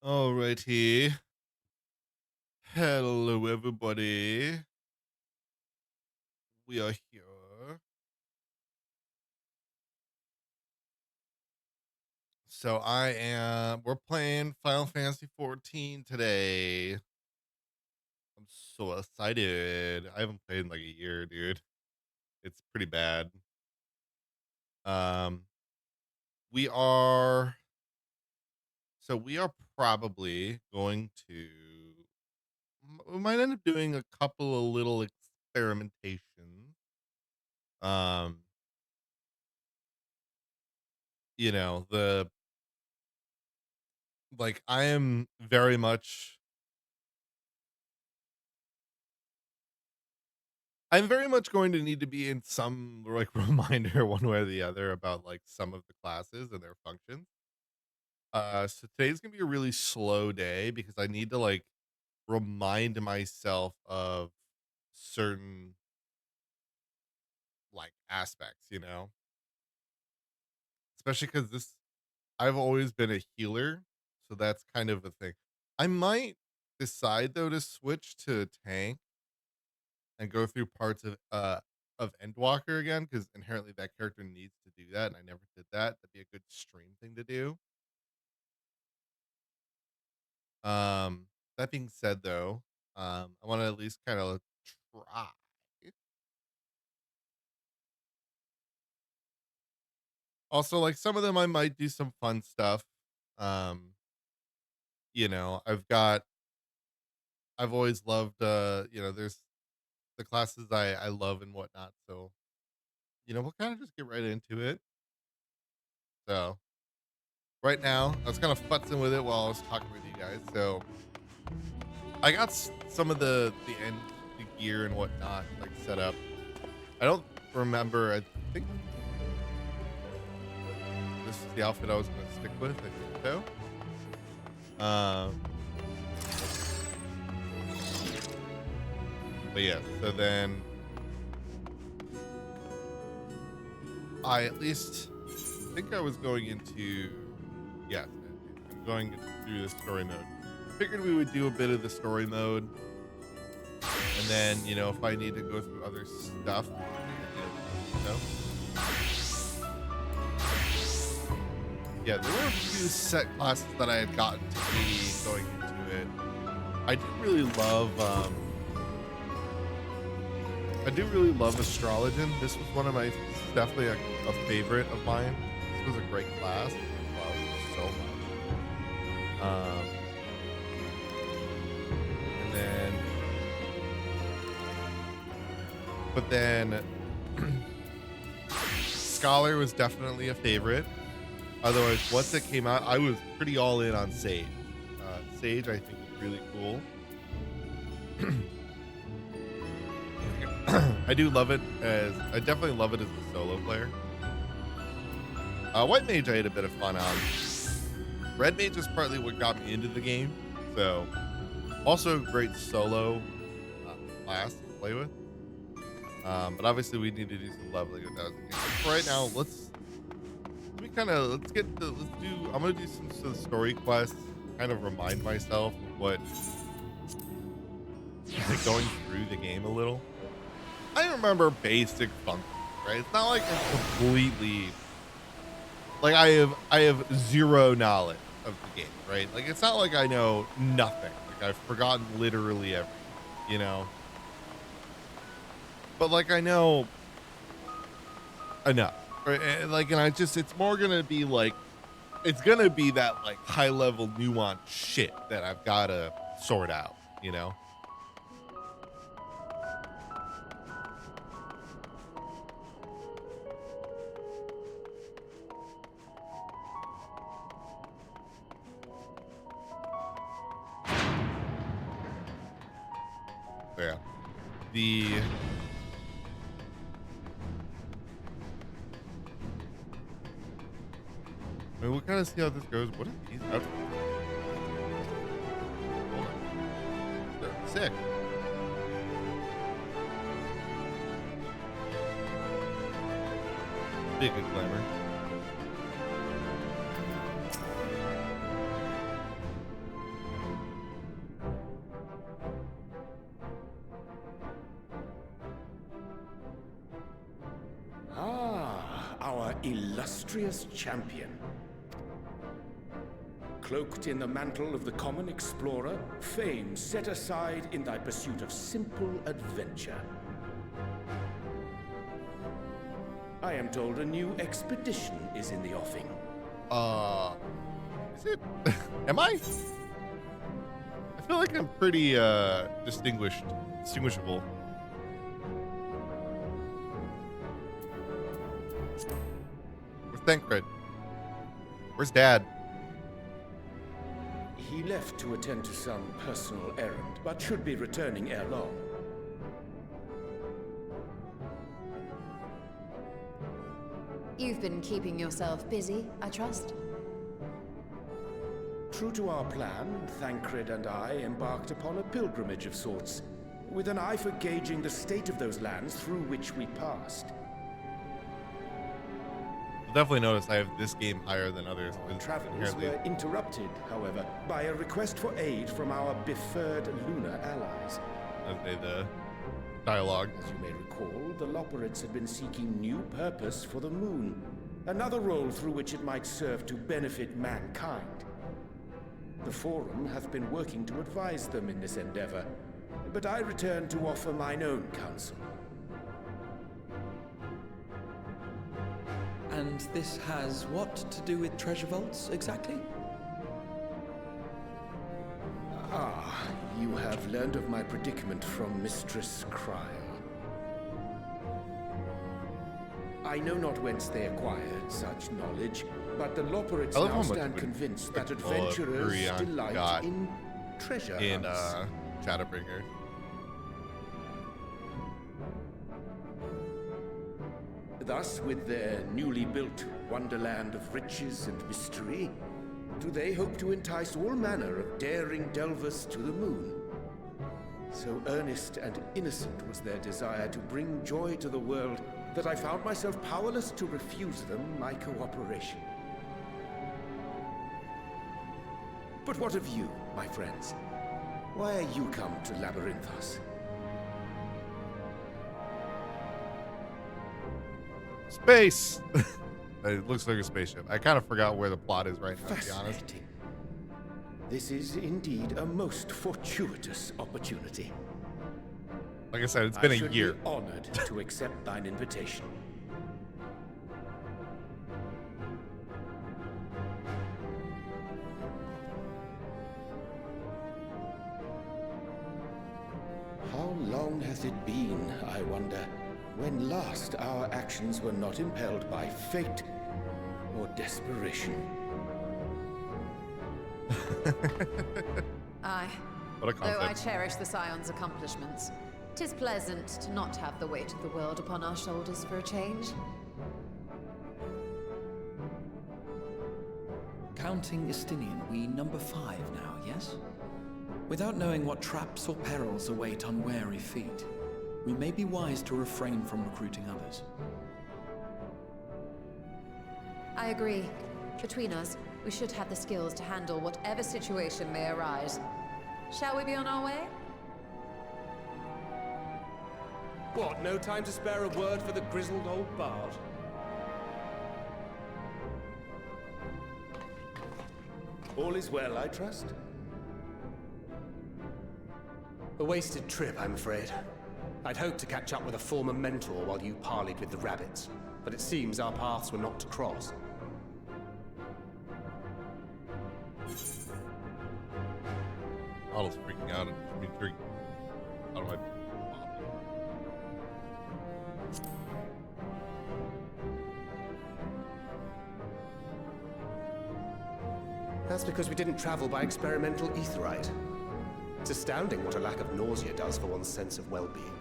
Alrighty. Hello, everybody. We are here. We're playing Final Fantasy 14 today. I'm so excited. I haven't played in like a year, dude. It's pretty bad. Um, we are, we are probably going to, we might end up doing a couple of little experimentations. Um, the like I am very much I'm very much going to need to be in some like reminder one way or the other about like some of the classes and their functions. So today's gonna be a really slow day because I need to like remind myself of certain like aspects, especially because this I've always been a healer, so that's kind of a thing. I might decide though to switch to tank and go through parts of Endwalker again, because inherently that character needs to do that, and I never did that. That'd be a good stream thing to do. That being said though, I want to at least kind of try. Also, like some of them I might do some fun stuff. Um, I've always loved there's the classes I love and whatnot. So, we'll kind of just get right into it. So right now, I was kind of futzing with it while I was talking with you guys. So I got some of the gear and whatnot like set up. I don't remember. I think this is the outfit I was going to stick with. I think so. But yeah. So then I at least think I was going into yes. I'm going through the story mode. Figured we would do a bit of the story mode, and then if I need to go through other stuff, you know. Yeah, there were a few set classes that I had gotten to be going into it. I do really love I do really love Astrologian. This was one of my definitely a favorite of mine. This was a great class. I loved it so much. And then but then Scholar was definitely a favorite. Otherwise, once it came out, I was pretty all in on Sage. Sage, I think, is really cool. I do love it I definitely love it as a solo player. White Mage, I had a bit of fun on. Red Mage is partly what got me into the game, so also a great solo class to play with. But obviously, we need to do some leveling with that. For right now, let's get the let's do. I'm gonna do some story quests. Kind of remind myself of what like going through the game a little. I remember basic functions, right? It's not like I'm completely like I have zero knowledge of the game, right? Like it's not like I know nothing. Like I've forgotten literally everything, you know. But like I know enough, right? And I just it's more gonna be like it's gonna be that like high level nuanced shit that I've gotta sort out, you know. So, yeah. The I mean, we'll kind of see how this goes. What are these outfits? Hold on. They're sick. Big good glamour. illustrious champion. Cloaked in the mantle of the common explorer, fame set aside in thy pursuit of simple adventure. I am told a new expedition is in the offing. Is it? Am I? I feel like I'm pretty distinguishable. Where's Thancred? Where's Dad? He left to attend to some personal errand, but should be returning ere long. You've been keeping yourself busy, I trust? True to our plan, Thancred and I embarked upon a pilgrimage of sorts, with an eye for gauging the state of those lands through which we passed. You'll definitely notice I have this game higher than others. Our travels were interrupted, however, by a request for aid from our befurred lunar allies. The dialogue. As you may recall, the Loporrits had been seeking new purpose for the moon, another role through which it might serve to benefit mankind. The Forum hath been working to advise them in this endeavor, but I return to offer mine own counsel. And this has what to do with treasure vaults, exactly? Ah, you have learned of my predicament from Mistress Krile. I know not whence they acquired such knowledge, but the Loporrits now stand convinced that adventurers delight in treasure hunts. Shadowbringer. Thus, with their newly built wonderland of riches and mystery, do they hope to entice all manner of daring delvers to the moon. So earnest and innocent was their desire to bring joy to the world that I found myself powerless to refuse them my cooperation. But what of you, my friends? Why are you come to Labyrinthos? Space! It looks like a spaceship. I kind of forgot where the plot is right now, to be honest. Fascinating. This is indeed a most fortuitous opportunity. Like I said, it's been a year. I should be honored to accept thine invitation. How long hath it been, I wonder, when last our actions were not impelled by fate or desperation? Aye. What a concept. Though I cherish the Scion's accomplishments, 'tis pleasant to not have the weight of the world upon our shoulders for a change. Counting Estinian, we number 5 now, yes? Without knowing what traps or perils await unwary feet, we may be wise to refrain from recruiting others. I agree. Between us, we should have the skills to handle whatever situation may arise. Shall we be on our way? What, no time to spare a word for the grizzled old bard? All is well, I trust? A wasted trip, I'm afraid. I'd hoped to catch up with a former mentor while you parleyed with the rabbits, but it seems our paths were not to cross. Otto's freaking out. I mean, out of my. That's because we didn't travel by experimental etherite. It's astounding what a lack of nausea does for one's sense of well-being.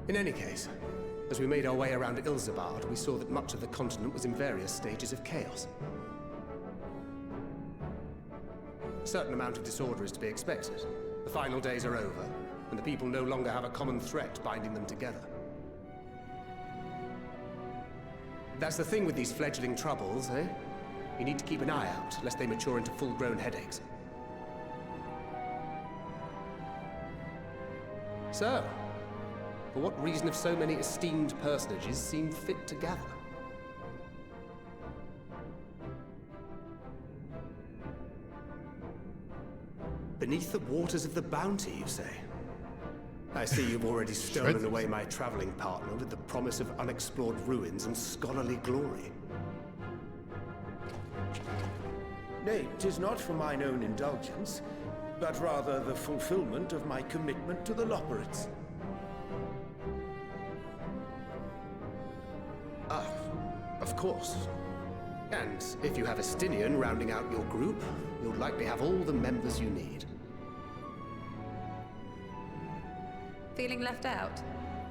In any case, as we made our way around Ilzabard, we saw that much of the continent was in various stages of chaos. A certain amount of disorder is to be expected. The final days are over, and the people no longer have a common threat binding them together. That's the thing with these fledgling troubles, eh? You need to keep an eye out, lest they mature into full-grown headaches. So, for what reason have so many esteemed personages seen fit to gather? Beneath the waters of the Bounty, you say? I see you've already stolen away my traveling partner with the promise of unexplored ruins and scholarly glory. Nay, 'tis not for mine own indulgence, but rather the fulfillment of my commitment to the Loporrits. Ah, of course. And if you have Estinian rounding out your group, you'll likely have all the members you need. Feeling left out?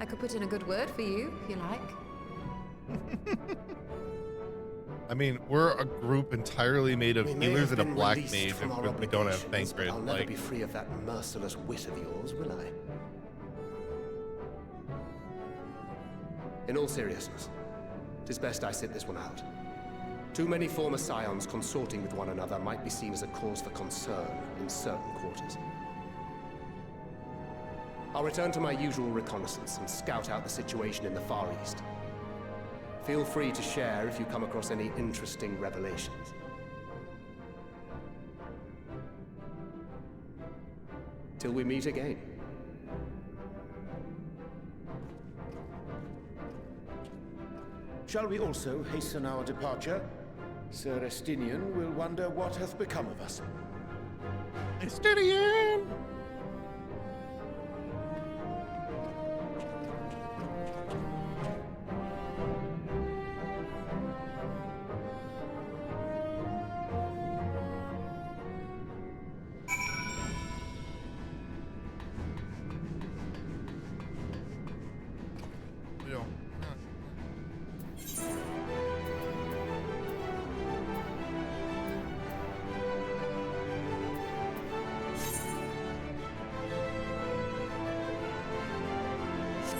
I could put in a good word for you, if you like. I mean, we're a group entirely made of We may healers have and a been black released mage, from our and we don't have obligations, but Thancred. I'll never Like, be free of that merciless wit of yours, will I? In all seriousness, 'tis best I sit this one out. Too many former scions consorting with one another might be seen as a cause for concern in certain quarters. I'll return to my usual reconnaissance and scout out the situation in the Far East. Feel free to share if you come across any interesting revelations. Till we meet again. Shall we also hasten our departure? Sir Estinian will wonder what hath become of us. Estinian!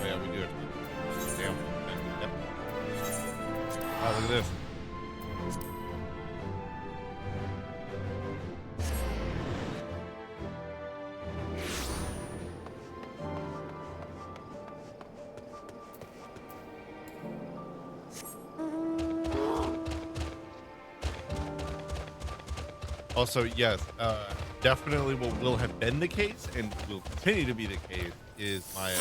Yeah, we do it. Damn. Yep. Oh, look at this. Also, yes, definitely what will have been the case and will continue to be the case is my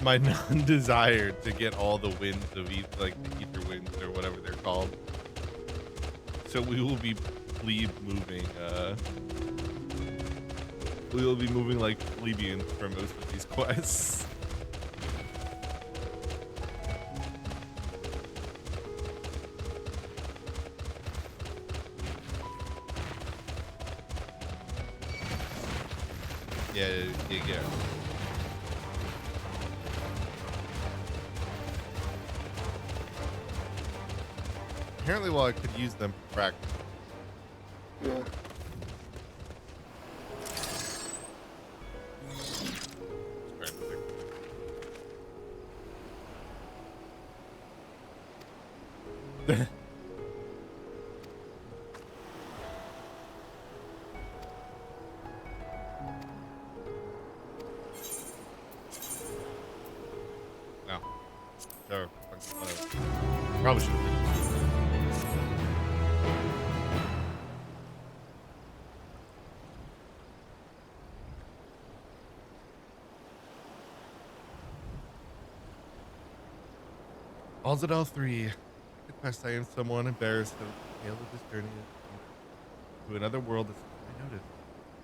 my non-desire to get all the winds of like the ether winds or whatever they're called. So we will be moving we will be moving like plebeians for most of these quests. Yeah. Apparently, well, I could use them for practice. Yeah. No. Sure. Whatever. Probably should have. All 3. The quest I am somewhat embarrassed of the tale of this journey to another world that's I noted.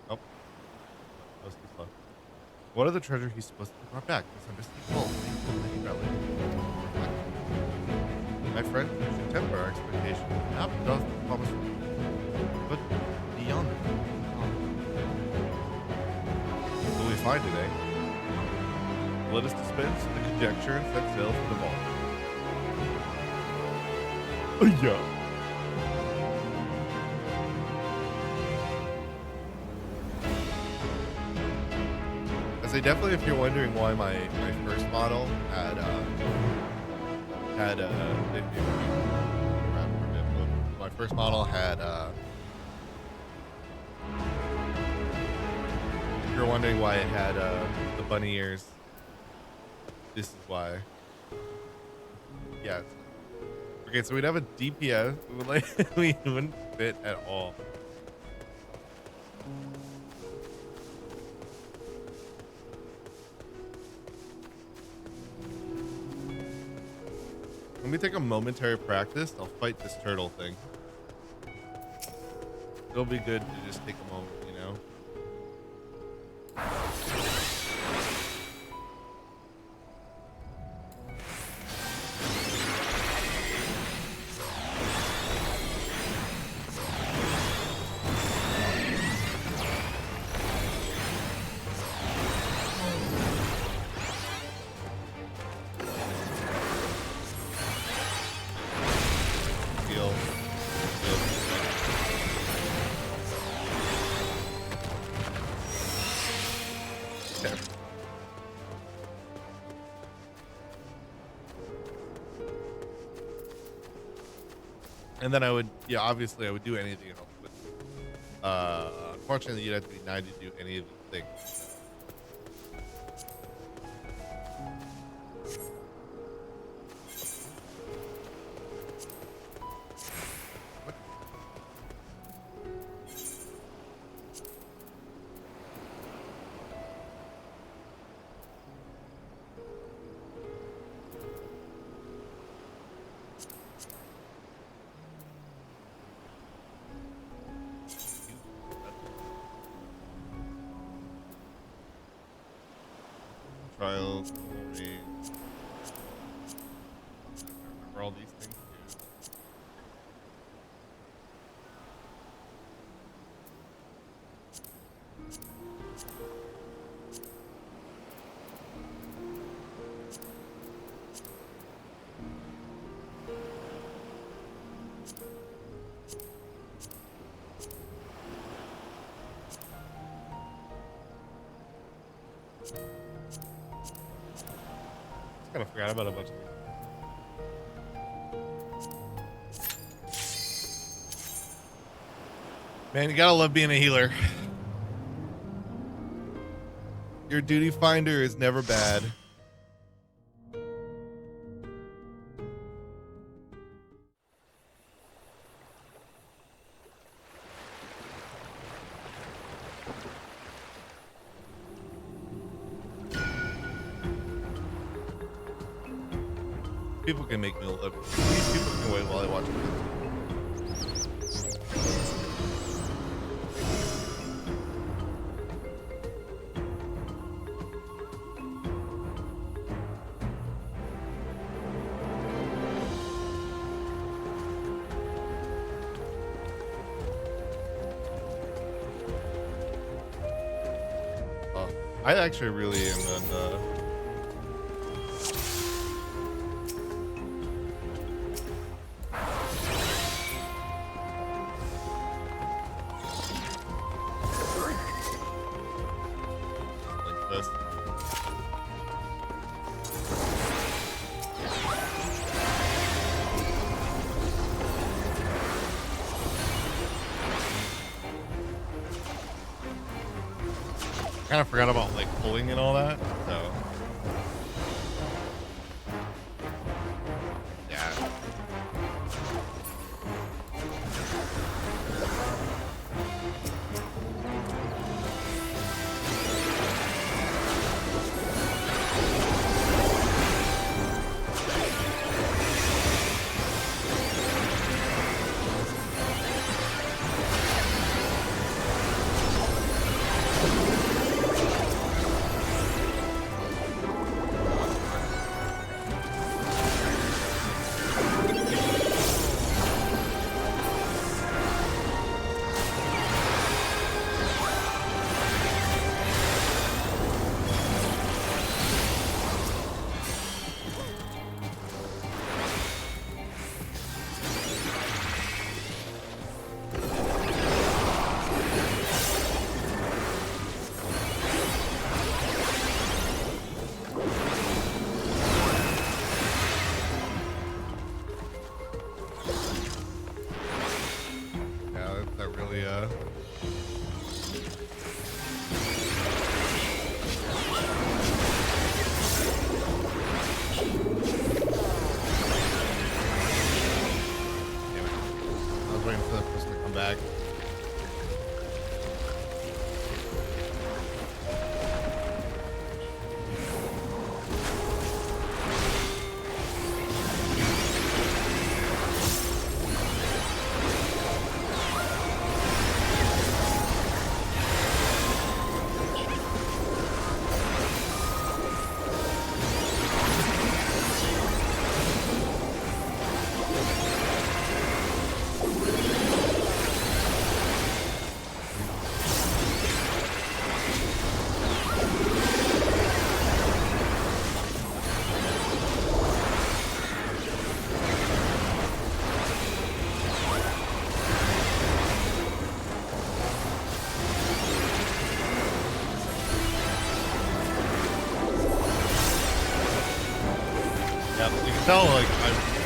Oh. That was too slow. What of the treasure he's supposed to be brought back? This understandable. My friend, you should temper our expectations. Not does promise, but beyond it. What will we find today? Let us dispense the conjecture and set sail for the vault. Yeah. I say definitely if you're wondering why my first model had my first model had you're wondering why it had the bunny ears, this is why. Yeah. Okay, so we'd have a DPS. We would like we wouldn't fit at all. Let me take a momentary practice. I'll fight this turtle thing. It'll be good to just take a moment, you know? Heal. Heal. Okay. And then I would, yeah, obviously I would do anything else. But unfortunately, you'd have to be 90 to do any of the things. Trials, glory. I remember all these things too. Kind of forgot about a bunch of things. Man, you gotta love being a healer. Your duty finder is never bad. People can make me look. These people can wait while I watch this. I actually really am on like this. Kind of forgot about like pulling and all that, so yeah. Yeah, you can tell like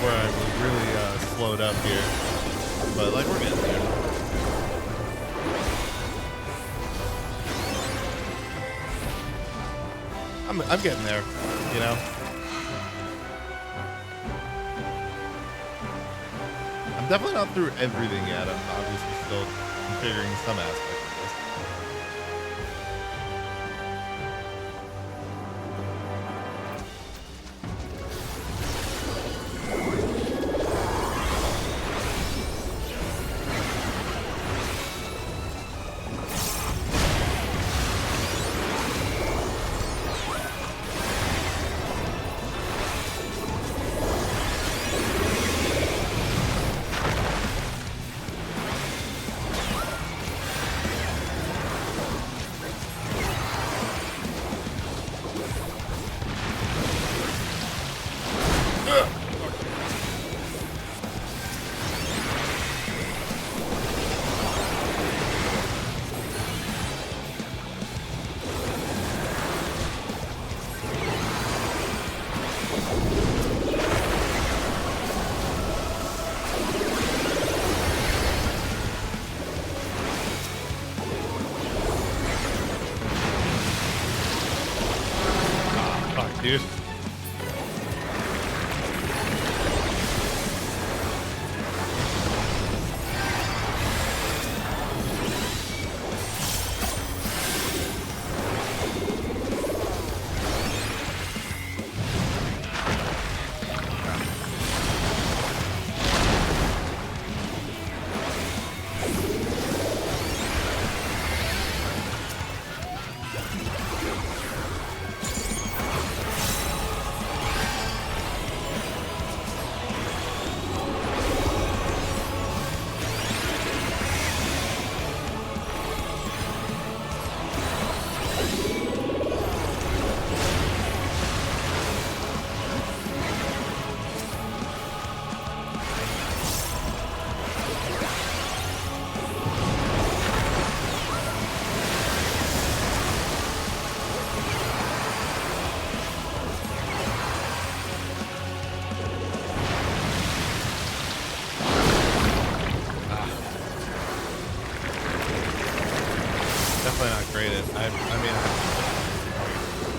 where I was really slowed up here, but like we're getting there. I'm getting there, you know. I'm definitely not through everything yet. I'm obviously still configuring some aspects of this. Fuck, dude. Definitely not great at. I mean,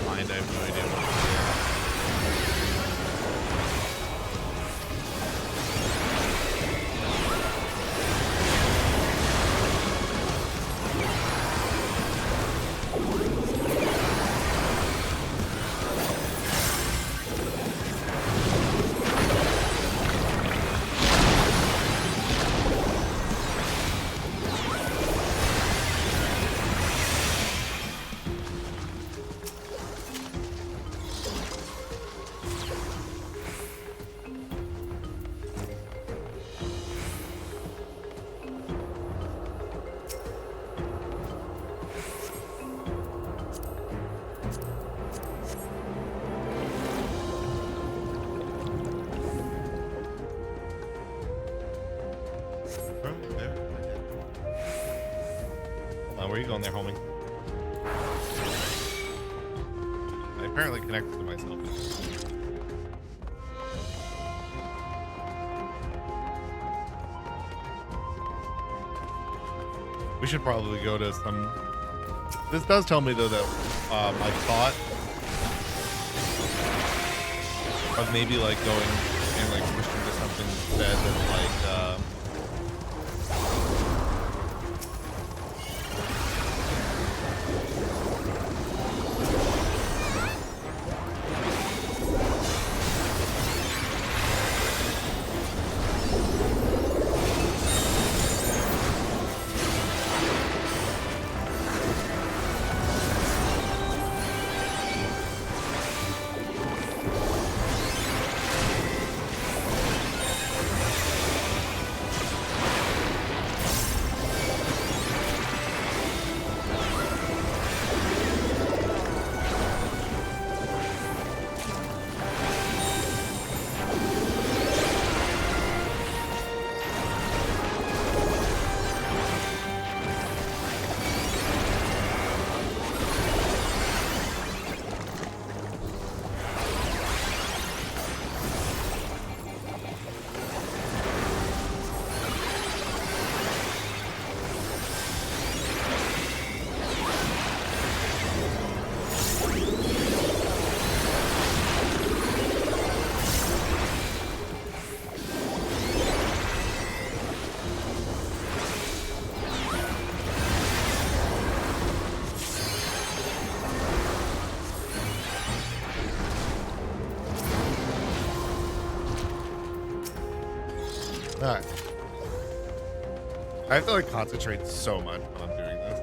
mind. I have no idea what where are you going there, homie? I apparently connected to myself. We should probably go to some. This does tell me though that my thought of maybe like going and like pushing to something instead of like All right. I have to like concentrate so much when I'm doing this.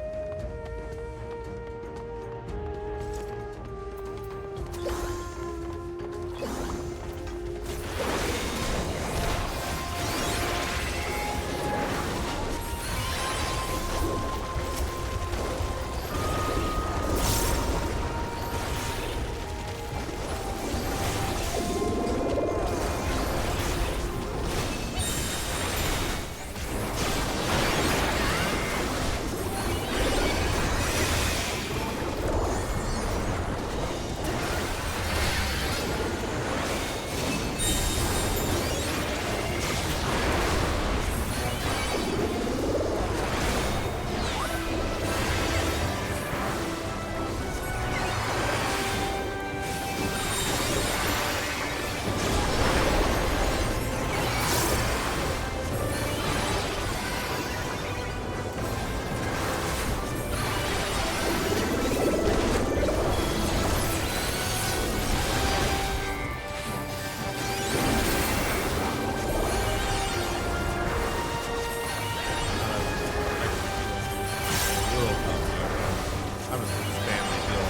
I'm just gonna spam the heal.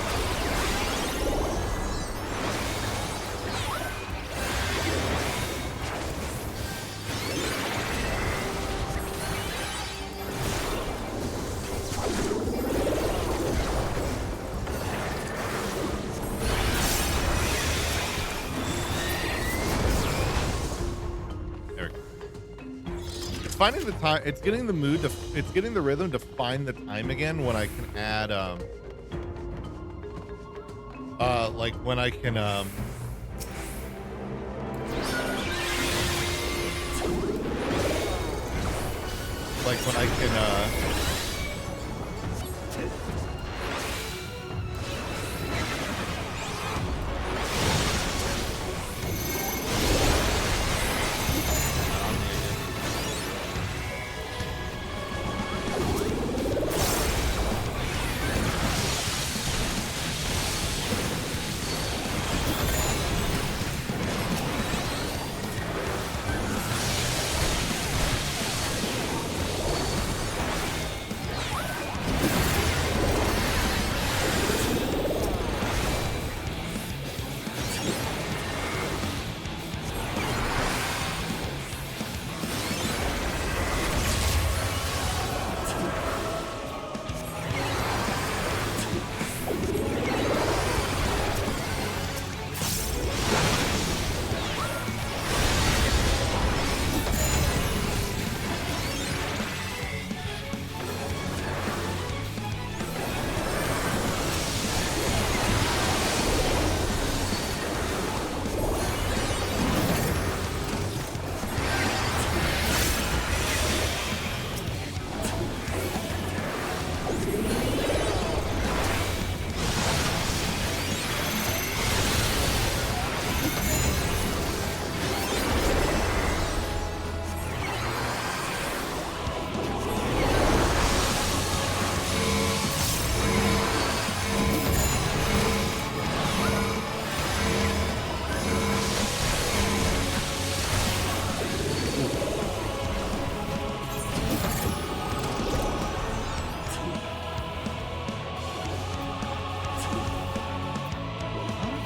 There we go. It's finding the time. It's getting the mood to. It's getting the rhythm to find the time again when I can add like when I can like when I can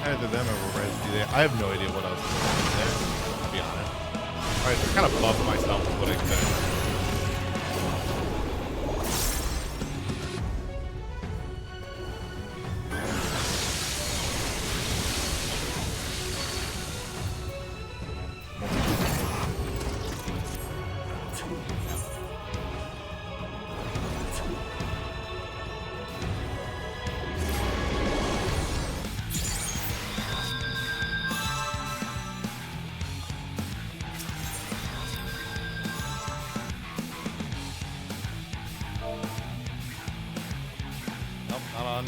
either them or Res. I have no idea what else is going on there, to be honest. Alright, so I kind of buffed myself with what I could. Nope, not on.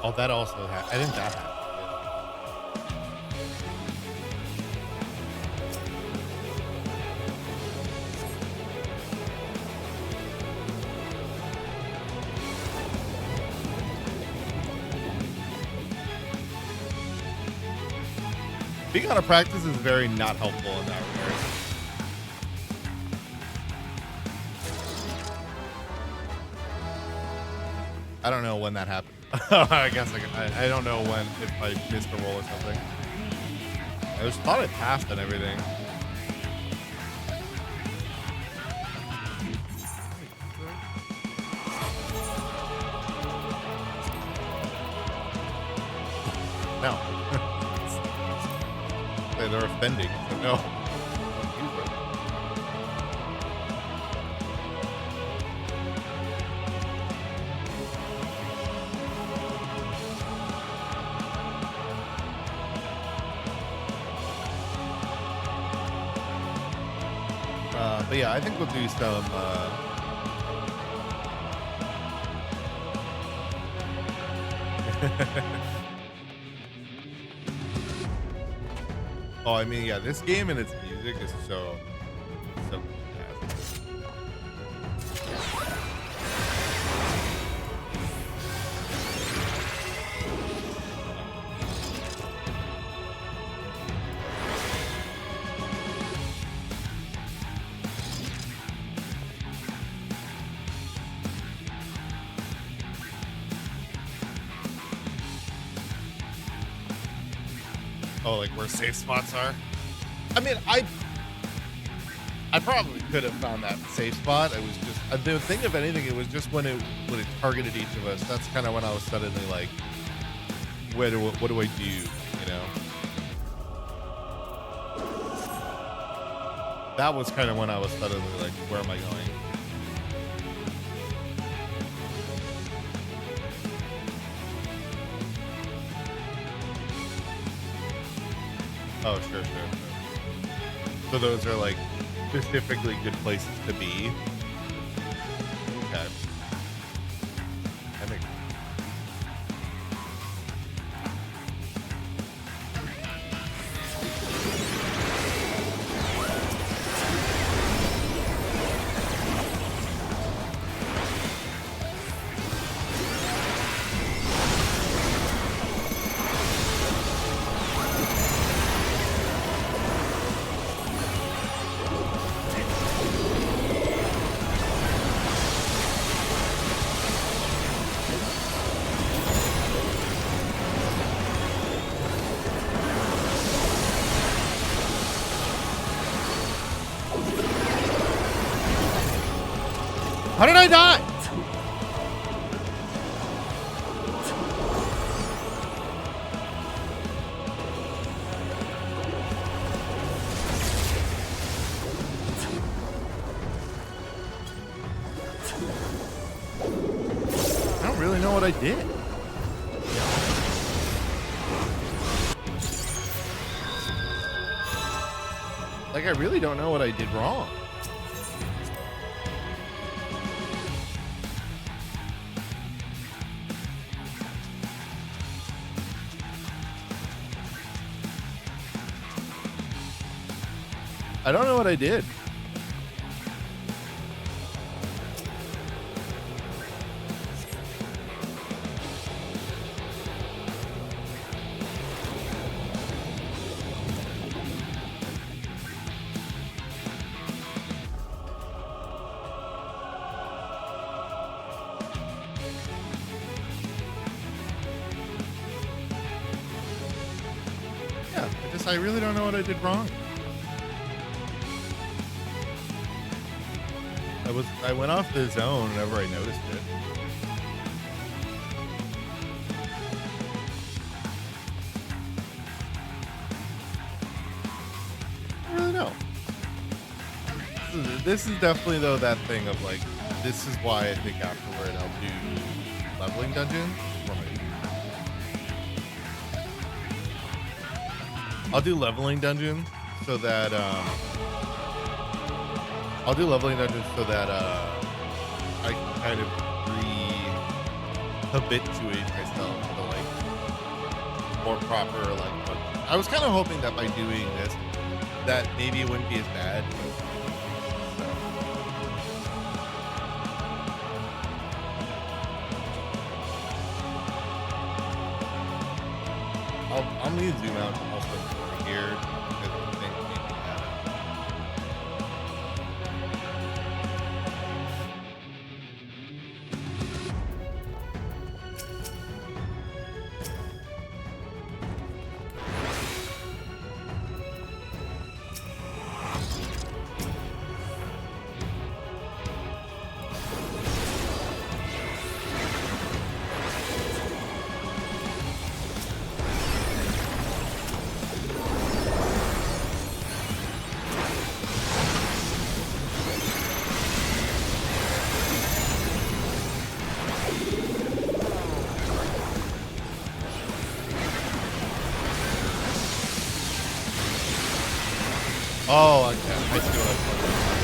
Oh, that also happened. I think that happened. Being out of practice is very not helpful in that regard. I don't know when that happened. I guess I don't know when, if I missed a roll or something. I just thought it passed and everything. No. They're offending, so no. But yeah, I think we'll do some oh, I mean, yeah, this game and its music is so fantastic. Oh, like where safe spots are? I mean, I probably could have found that safe spot. It was just the thing, if anything, it was just when it targeted each of us. That's kind of when I was suddenly like, what do I do? You know, that was kind of when I was suddenly like, where am I going? Oh, sure. So those are like specifically good places to be. Okay. That makes sense. How did I die? I don't really know what I did. Like, I really don't know what I did wrong. I don't know what I did. Yeah, I really don't know what I did wrong. I went off the zone whenever I noticed it. I don't really know. This is definitely though that thing of like, this is why I think afterward I'll do leveling dungeons. I'll do leveling dungeons so that I can kind of re-habituate myself to like more proper like. I was kind of hoping that by doing this, that maybe it wouldn't be as bad. I'm gonna zoom out also over here because I think maybe oh, okay. I see what I'm doing.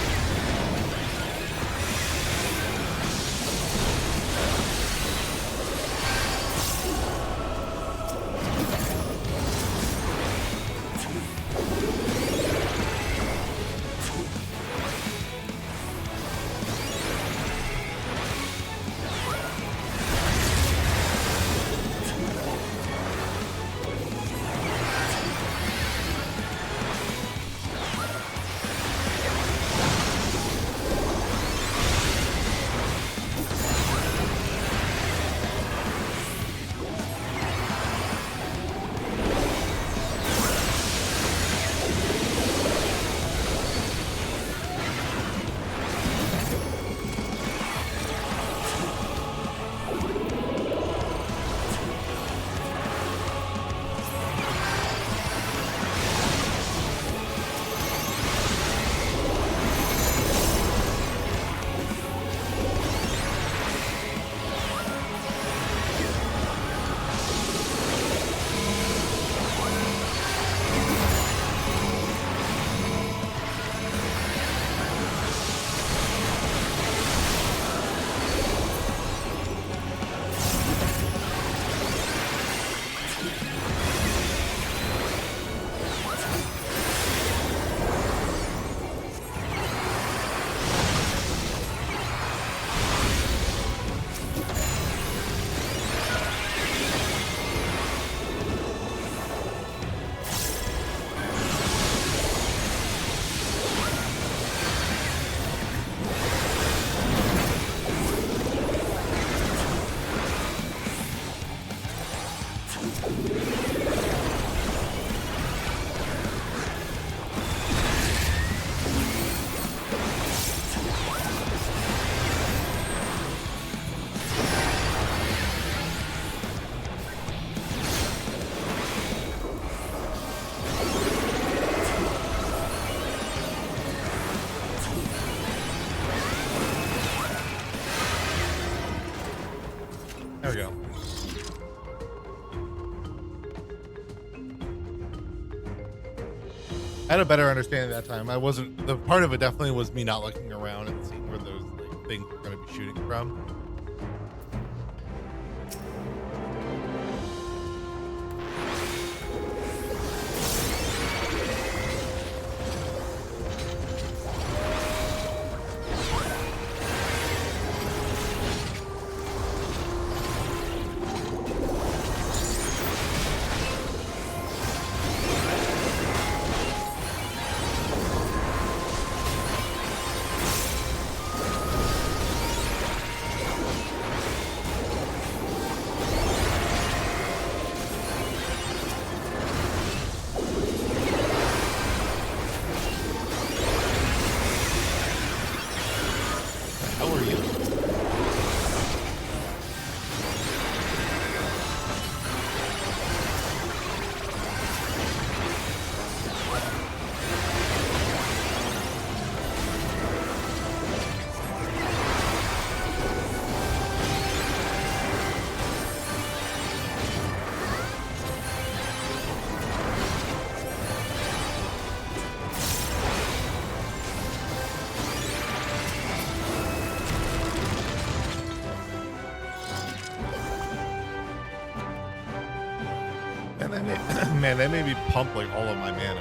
There we go. I had a better understanding that time. I wasn't, the part of it definitely was me not looking around and seeing where those like things were going to be shooting from. How are you? And that made, man, that made me pump like all of my mana.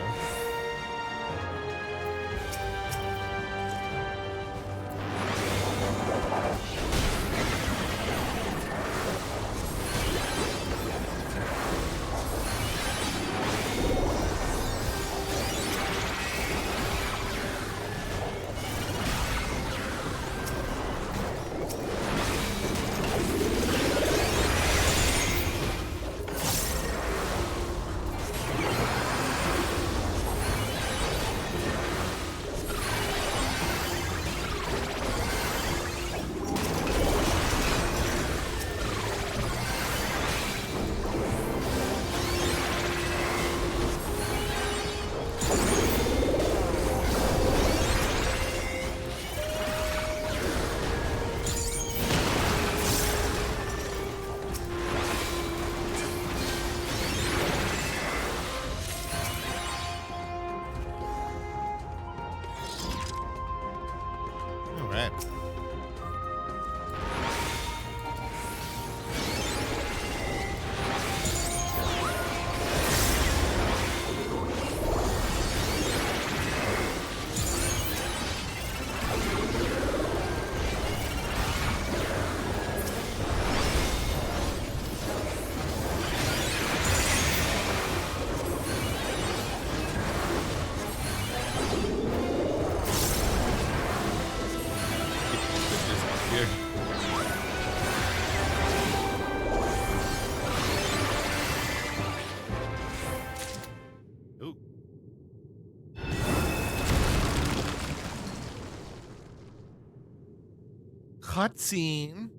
cutscene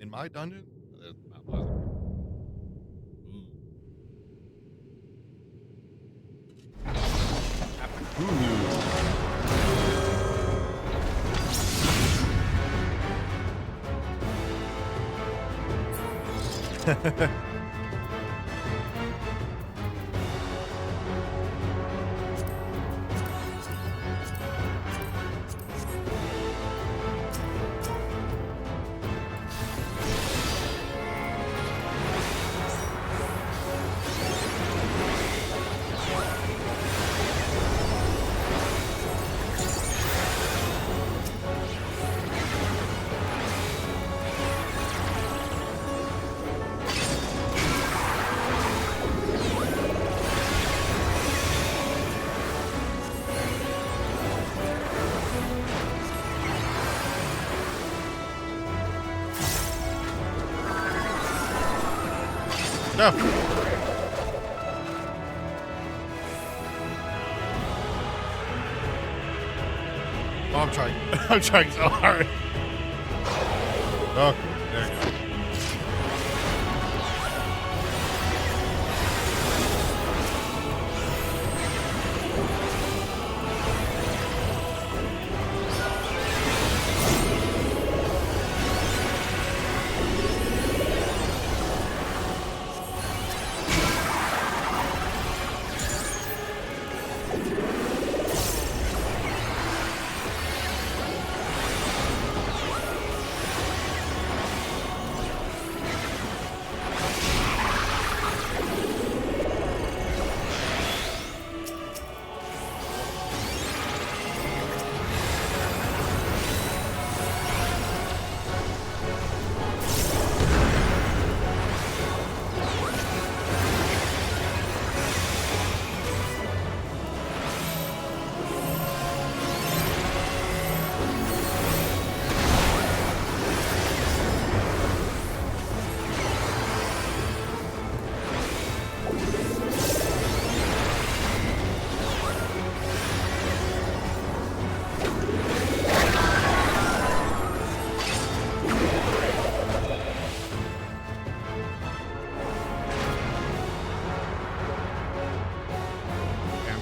in my dungeon. That's not pleasant. No. Oh, I'm trying. I'm trying so hard. Okay, there you go.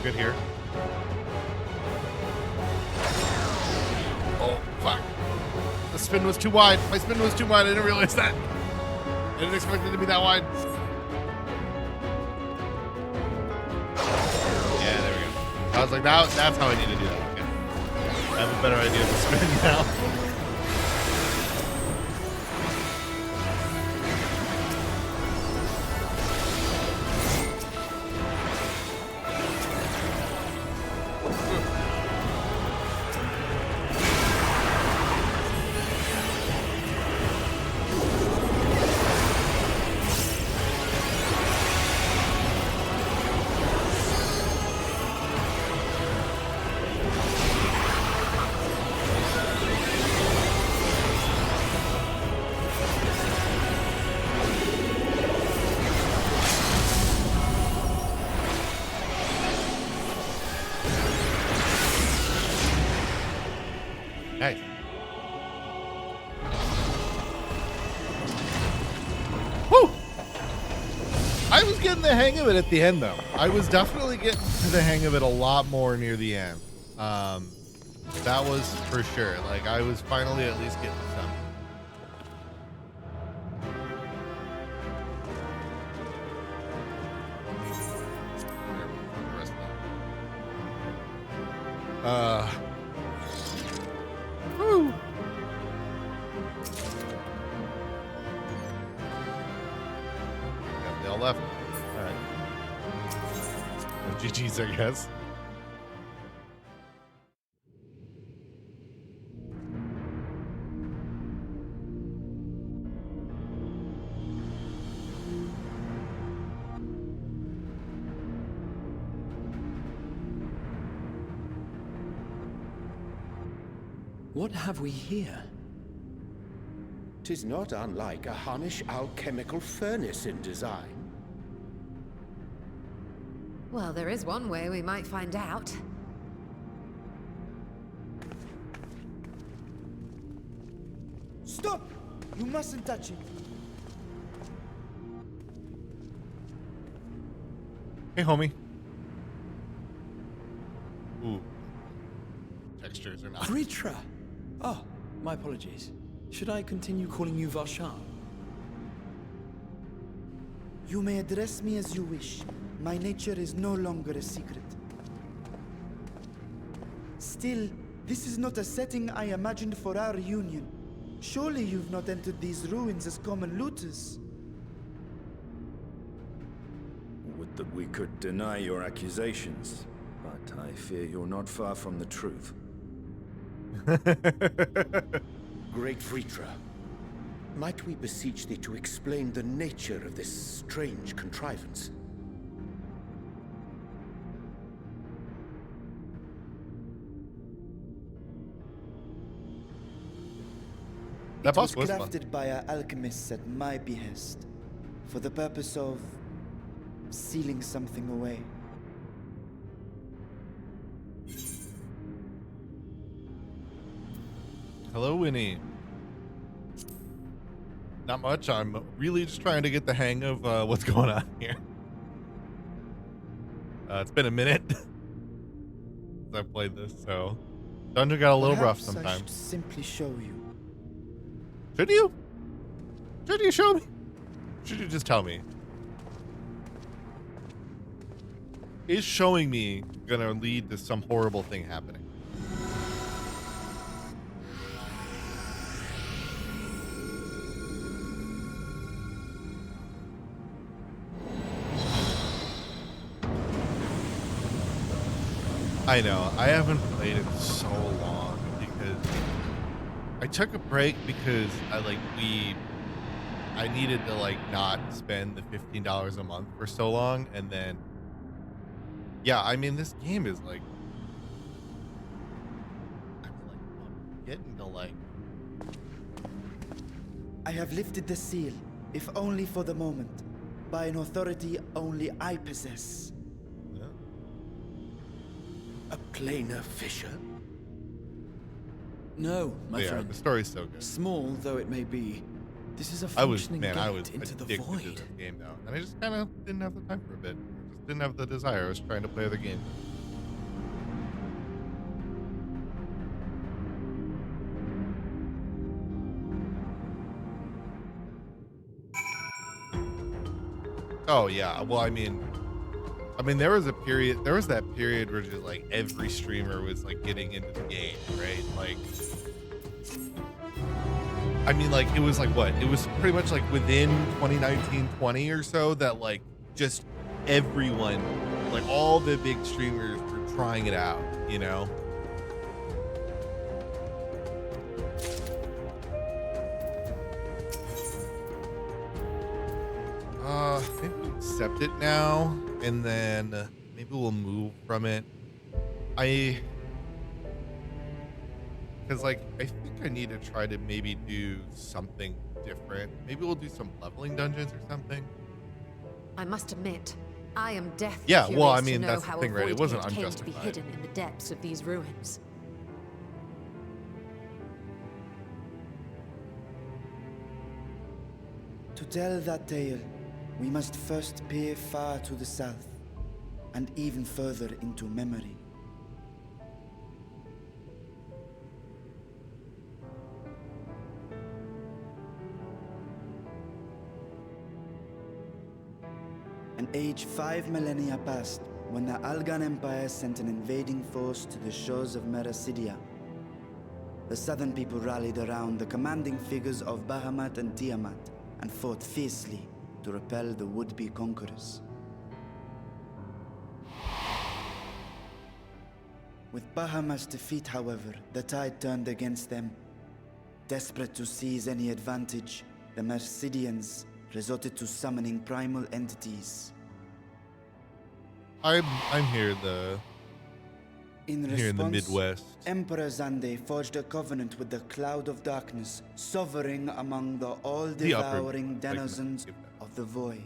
Good here. Oh, fuck. The spin was too wide. My spin was too wide. I didn't realize that. I didn't expect it to be that wide. Yeah, there we go. I was like, that's how I need to do that. Okay. I have a better idea of the spin now. Nice. Woo! I was getting the hang of it at the end, though. I was definitely getting to the hang of it a lot more near the end. That was for sure. Like, I was finally at least getting some. Woo! Yeah, they all left. All right. No GG's, I guess. What have we here? 'Tis not unlike a Hunnish alchemical furnace in design. Well, there is one way we might find out. You mustn't touch it. Hey, homie. Ooh. Textures are not. Vritra! Oh, my apologies. Should I continue calling you Varshan? You may address me as you wish. My nature is no longer a secret. Still, this is not a setting I imagined for our reunion. Surely you've not entered these ruins as common looters. Would that we could deny your accusations, but I fear you're not far from the truth. Great Vritra, might we beseech thee to explain the nature of this strange contrivance? That It was boss was fun. crafted by our alchemists at my behest, for the purpose of sealing something away. Hello, Winnie. Not much. I'm really just trying to get the hang of what's going on here. It's been a minute since I played this, so dungeon got a little rough Perhaps I should sometimes. simply show you. Should you? Should you show me? Should you just tell me? Is showing me gonna lead to some horrible thing happening? I know, I haven't played it so long because I took a break because I needed to not spend the $15 a month for so long, and then yeah, I mean this game is getting to I have lifted the seal, if only for the moment, by an authority only I possess. yeah. A planar fissure? No, my Yeah, friend. the story's so good. Small though it may be, this is a I was functioning I gate was into the addicted to void. this game though, and I just kind of didn't have the time for a bit. I just didn't have the desire. I was trying to play the game. Oh yeah, well I mean there was that period where just every streamer was getting into the game, right? It was what? It was pretty much within 2019-20 or so that just everyone, all the big streamers were trying it out, you know? Maybe we'll accept it now, and then maybe we'll move from it. Because I think I need to try to maybe do something different. Maybe we'll do some leveling dungeons or something. I must admit, I am deathly Yeah, curious well, I to mean, know that's the how thing, a right? It void wasn't gate came to be unjustified. hidden in the depths of these ruins. To tell that tale, we must first peer far to the south, and even further into memory. An age 5 millennia passed when the Algan Empire sent an invading force to the shores of Meracidia. The southern people rallied around the commanding figures of Bahamut and Tiamat and fought fiercely to repel the would-be conquerors. With Bahamut's defeat, however, the tide turned against them. Desperate to seize any advantage, the Mercidians resorted to summoning primal entities. I'm here In here in the response, Midwest. Emperor Zande forged a covenant with the Cloud of Darkness, sovereign among the The upper all-devouring segment, denizens give that. of the void.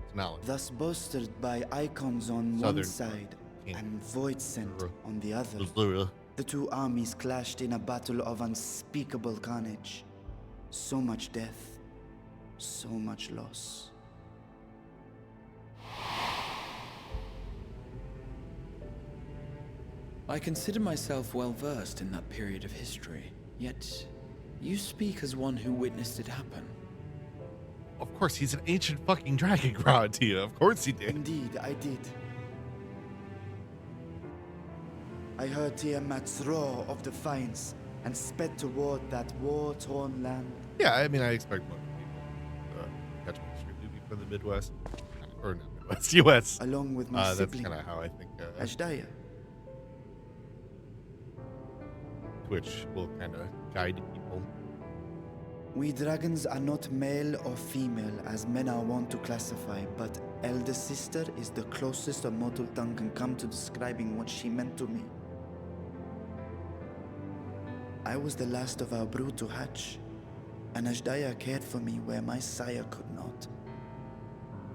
It's not like Thus bolstered by icons on Southern one side Kingdom. and void scent on the other. Missouri. The two armies clashed in a battle of unspeakable carnage. So much death, so much loss. I consider myself well versed in that period of history, yet you speak as one who witnessed it happen. Of course, he's an ancient fucking dragon god, Tia. Of course he did. Indeed, I did. I heard Tiamat's roar of defiance and sped toward that war-torn land. Yeah, I mean, I expect most people to catch my stream movie from the Midwest. Or not Midwest, US. Along with my That's sibling, kind of how I think Azdaja. Twitch will kind of guide people. We dragons are not male or female as men are wont to classify, but elder sister is the closest a mortal tongue can come to describing what she meant to me. I was the last of our brood to hatch, and Azdaja cared for me where my sire could not.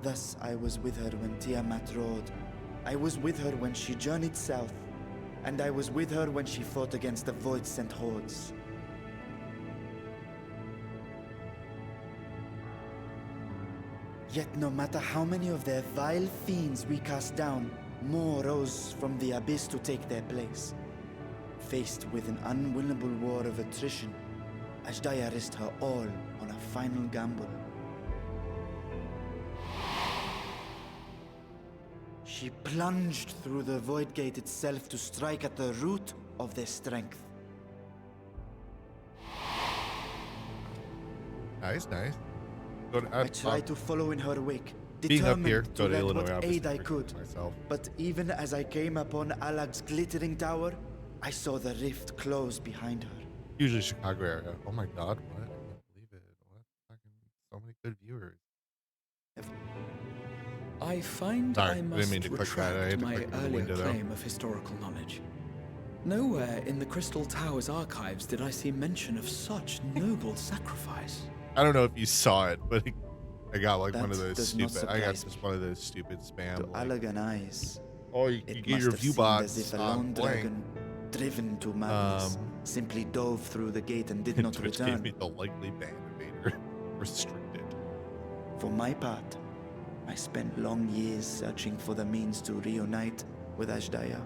Thus I was with her when Tiamat roared. I was with her when she journeyed south, and I was with her when she fought against the Void-sent hordes. Yet no matter how many of their vile fiends we cast down, more rose from the abyss to take their place. Faced with an unwinnable war of attrition, Azdaja risked her all on a final gamble. She plunged through the Void Gate itself to strike at the root of their strength. Nice, nice. Go to, I tried to follow in her wake, being up here, determined go to to lend Illinois. what aid I could. Myself. But even as I came upon Alag's glittering tower, I saw the rift close behind her. Usually Chicago area. Oh my God, what? I can't believe it. What? Fucking so many good viewers. I find Sorry, I I didn't must mean to click that. I had retract to my click through the earlier window, though. claim of historical knowledge. Nowhere in the Crystal Tower's archives did I see mention of such noble sacrifice. I don't know if you saw it, but I got like one of That those does not stupid. I got surprise just me. one of those stupid spam. To Like, Allagan eyes, oh, you it get must your have view seemed box. as if a on lone blank. dragon, driven to madness, simply dove through the gate and did not Twitch gave return. me the likely ban invader. Restricted. For my part, I spent long years searching for the means to reunite with Azdaja.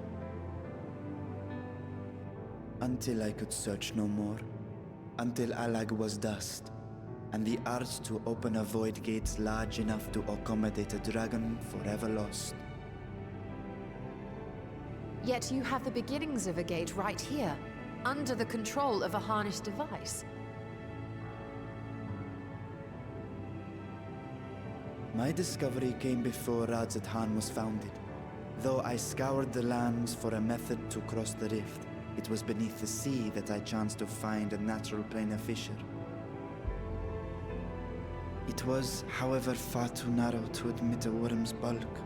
Until I could search no more. Until Alag was dust, and the art to open a void gate large enough to accommodate a dragon forever lost. Yet you have the beginnings of a gate right here, under the control of a harnessed device. My discovery came before Radzat was founded. Though I scoured the lands for a method to cross the rift, it was beneath the sea that I chanced to find a natural planar fissure. It was, however, far too narrow to admit a worm's bulk.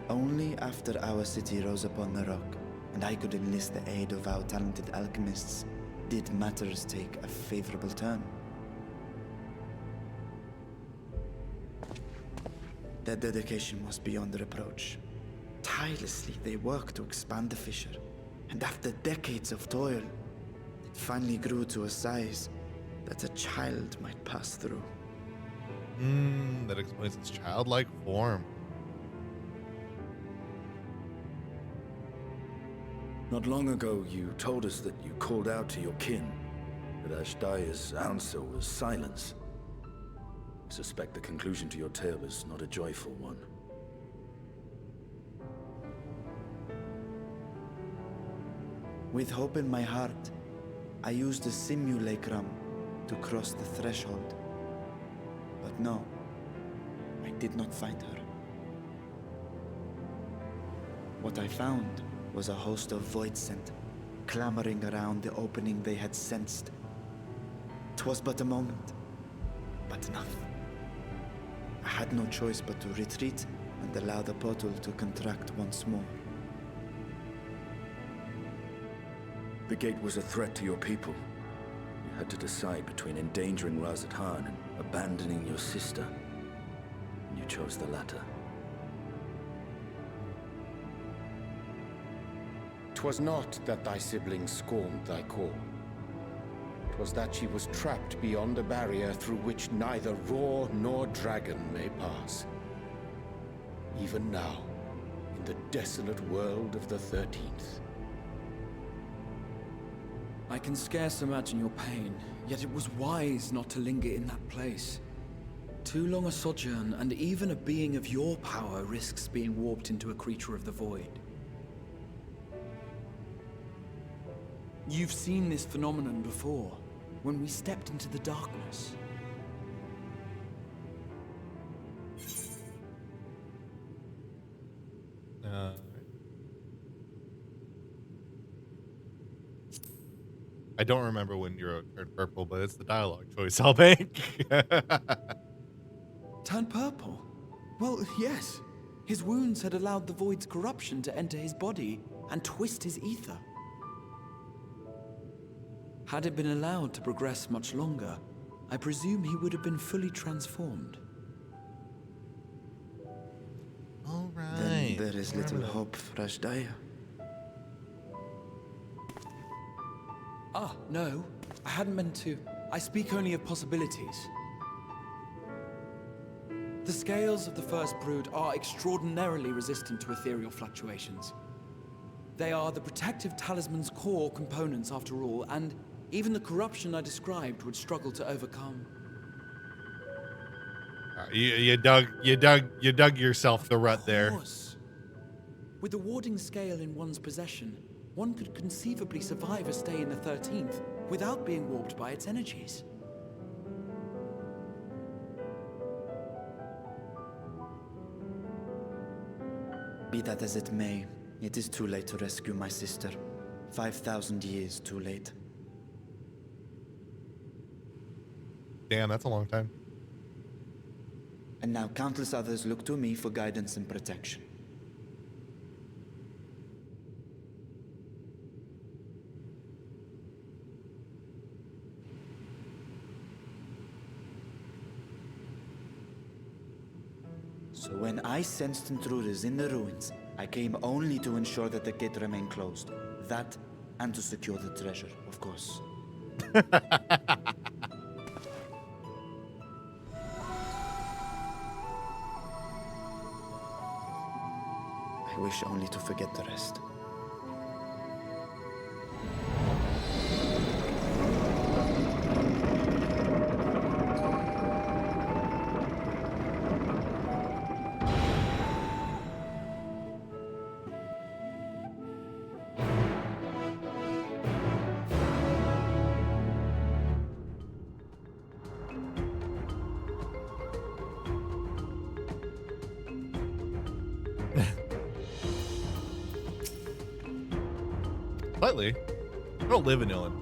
Only after our city rose upon the rock, and I could enlist the aid of our talented alchemists, did matters take a favorable turn. Their dedication was beyond reproach. Tirelessly, they worked to expand the fissure, and after decades of toil, it finally grew to a size that a child might pass through. That explains its childlike form. Not long ago, you told us that you called out to your kin, that Azdaja's answer was silence. I suspect the conclusion to your tale is not a joyful one. With hope in my heart, I used the simulacrum to cross the threshold. But no, I did not find her. What I found was a host of Void-sent, clamoring around the opening they had sensed. 'Twas but a moment, but enough. I had no choice but to retreat and allow the portal to contract once more. The gate was a threat to your people. You had to decide between endangering Radzat and abandoning your sister. And you chose the latter. 'Twas not that thy siblings scorned thy call, was that she was trapped beyond a barrier through which neither roar nor dragon may pass. Even now, in the desolate world of the 13th. I can scarce imagine your pain, yet it was wise not to linger in that place. Too long a sojourn, and even a being of your power risks being warped into a creature of the void. You've seen this phenomenon before, when we stepped into the darkness. I don't remember when Nero turned purple, but it's the dialogue choice I'll make. Turn purple? Well, yes. His wounds had allowed the void's corruption to enter his body and twist his ether. Had it been allowed to progress much longer, I presume he would have been fully transformed. All right. Then there is little hope for Ashdaya. Ah, no. I hadn't meant to. I speak only of possibilities. The scales of the First Brood are extraordinarily resistant to ethereal fluctuations. They are the protective talisman's core components after all, and even the corruption I described would struggle to overcome. You dug yourself the rut there. Of course. With the warding scale in one's possession, one could conceivably survive a stay in the 13th without being warped by its energies. Be that as it may, it is too late to rescue my sister. 5,000 years too late. Damn, that's a long time. And now countless others look to me for guidance and protection. So when I sensed intruders in the ruins, I came only to ensure that the gate remained closed. That, and to secure the treasure, of course. I wish only to forget the rest. Slightly. I don't live in Illinois.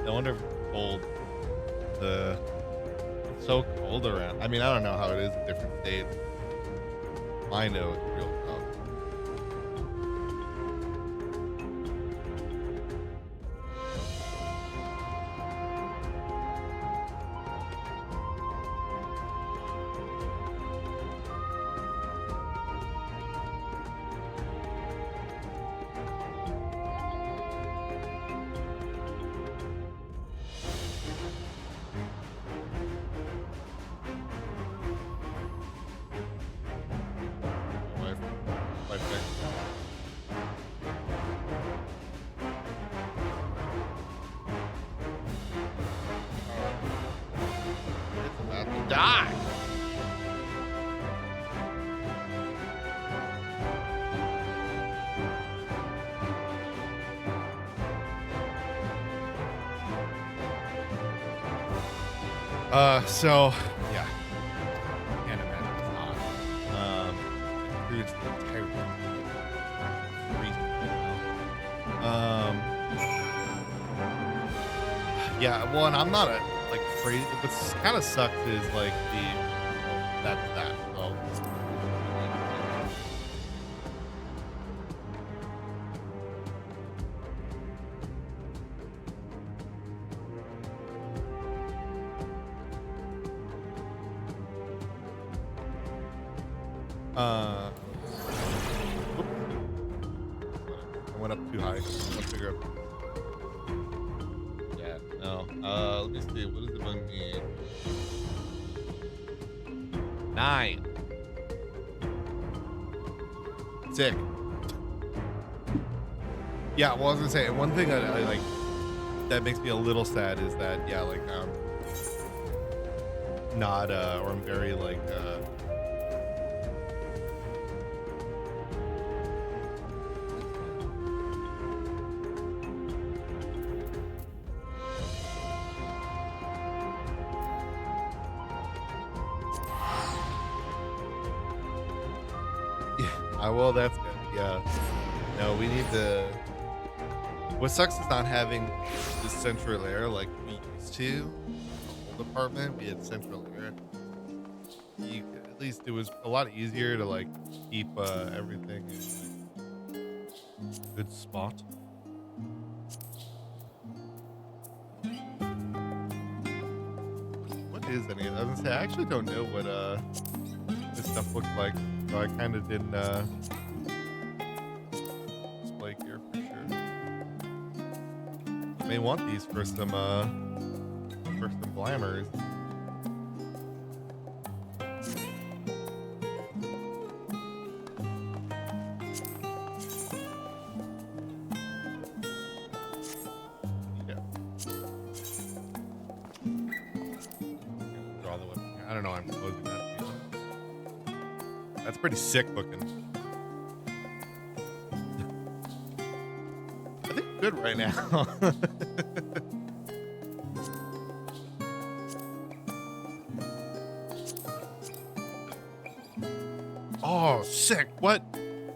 I wonder if it's cold. It's so cold around. I mean, I don't know how it is in different states. I know it's real tough. My pick. It's about to die. So yeah, can't imagine it's hot. It's terrible. Yeah, well, and I'm not a like crazy. What's kind of sucks is like that's that. So went up too high. Let's figure out. Yeah, no. Let me see. What does the bug need? 9. Sick. Yeah, well, I was gonna say one thing I like that makes me a little sad is that not or I'm very like well, that's good. Yeah. No, we need to. What sucks is not having this central air like we used to. The old apartment, we had central air. At least it was a lot easier to like keep everything in a good spot. What is any of that? I was gonna say I actually don't know what this stuff looked like. So I kind of didn't display gear for sure. I may want these for some glamours. Yeah. Draw the weapon. I don't know. I'm closing that. That's pretty sick looking. I think I'm good right now. Oh, sick. What? They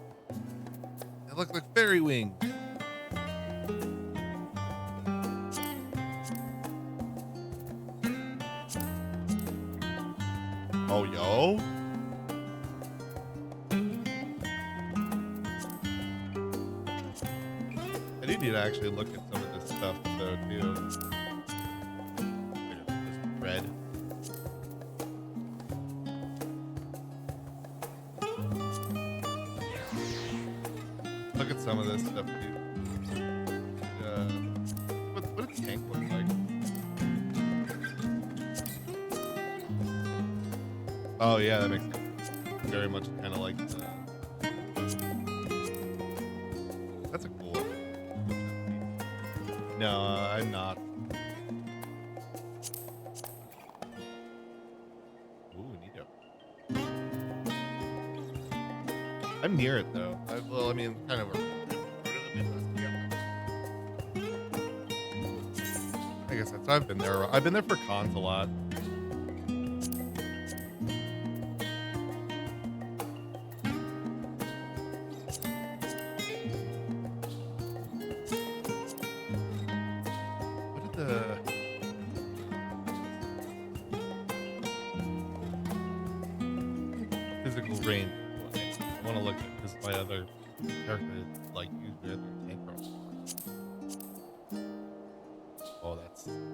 look like fairy wings. Oh, yo. I do need to actually look at some of this stuff, though, too. This red. Look at some of this stuff, too. What does tank look like? Oh, yeah, that makes sense. Very much kind of like the... That's a cool one. No, I'm not. Ooh, neato. I'm near it though. Well, I mean, kind of. I guess that's. I've been there. I've been there for cons a lot. Physical range. I want to look at because my other character like used their tank rifle. Oh,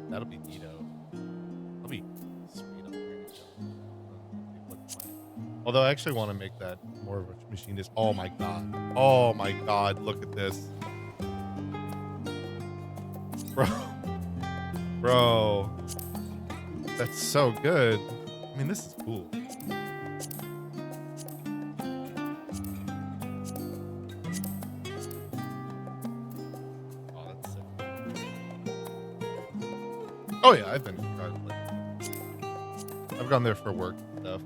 that'll be neato. That'll be sweet up here. Although I actually want to make that more of a machinist. Oh my god. Oh my god. Look at this, bro. That's so good. I mean, this is cool. Oh yeah, I've been. I've gone there for work and stuff.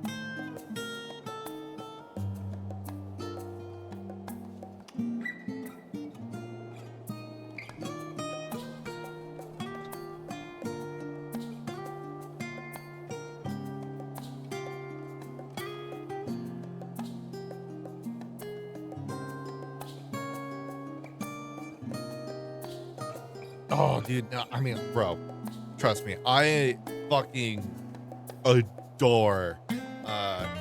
Oh, dude, no, I mean, bro. Trust me, I fucking adore.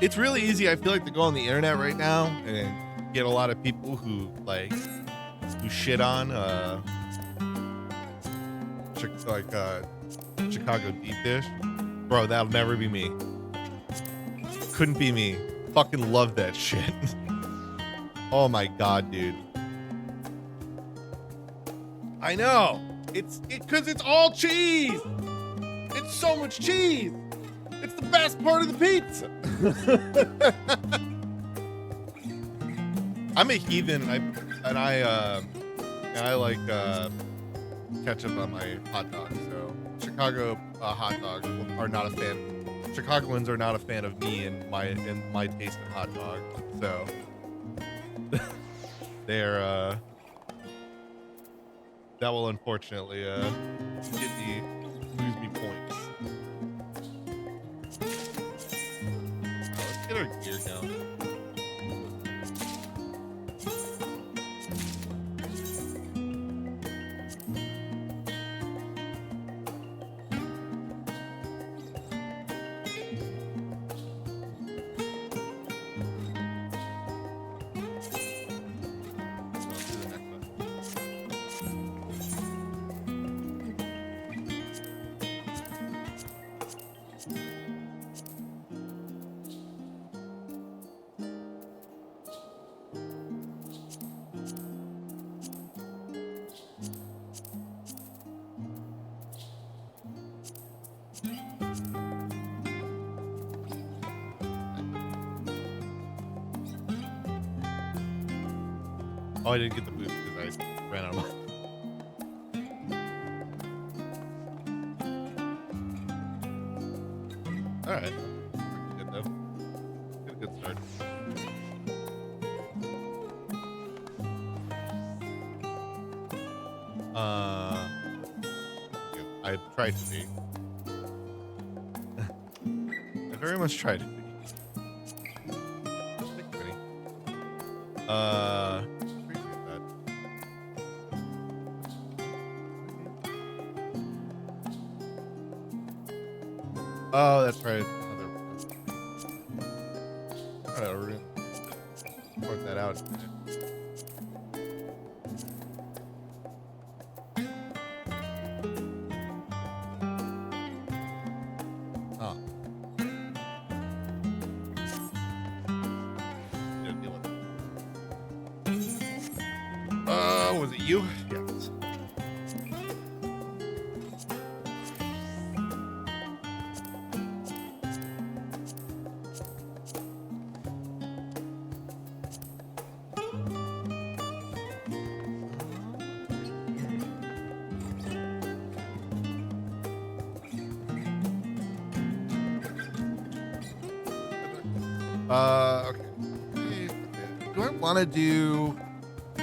It's really easy. I feel like to go on the internet right now and get a lot of people who shit on Chicago deep dish. Bro, that'll never be me. Couldn't be me. Fucking love that shit. Oh my god, dude. I know. It's because it's all cheese. It's so much cheese. It's the best part of the pizza. I'm a heathen, and I like ketchup on my hot dog. So Chicago hot dogs are not a fan. Chicagoans are not a fan of me and my taste in hot dog. So they're that will unfortunately lose me points. Let's get our gear down. Oh, I didn't get the boost because I ran out of money. All right, good though. Get a good start. I tried to be. I very much tried to be. Appreciate that. Oh, that's right. Another. We're gonna work that out. Oh. Didn't deal with it. Was it you? Yes. Okay. Do I want to do?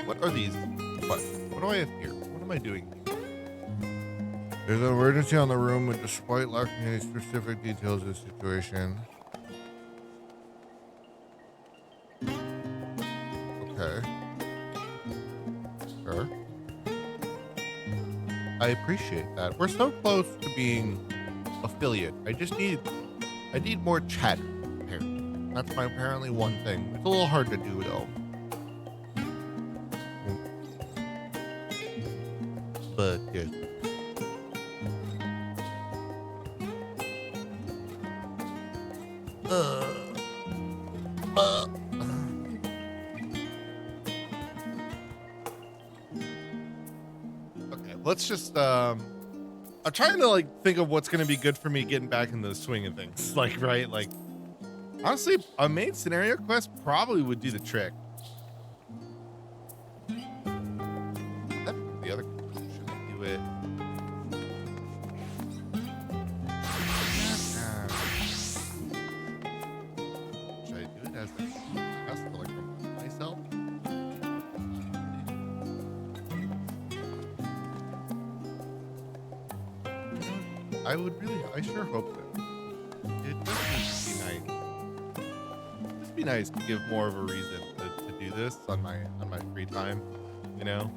What are these? What do I have here? What am I doing? There's an emergency on the room, and despite lacking any specific details of the situation. Okay. Sure. I appreciate that. We're so close to being affiliate. I need more chatter. Apparently. That's my apparently one thing. It's a little hard to do though. But yes. Okay, let's just I'm trying to like think of what's gonna be good for me getting back in the swing of things. Like, right? Like honestly, a main scenario quest probably would do the trick. That's the other question. Should I do it? Should I do it as a quest to like promote myself? I sure hope that. It does just be nice. It'd be nice to give more of a reason to do this on my free time, you know?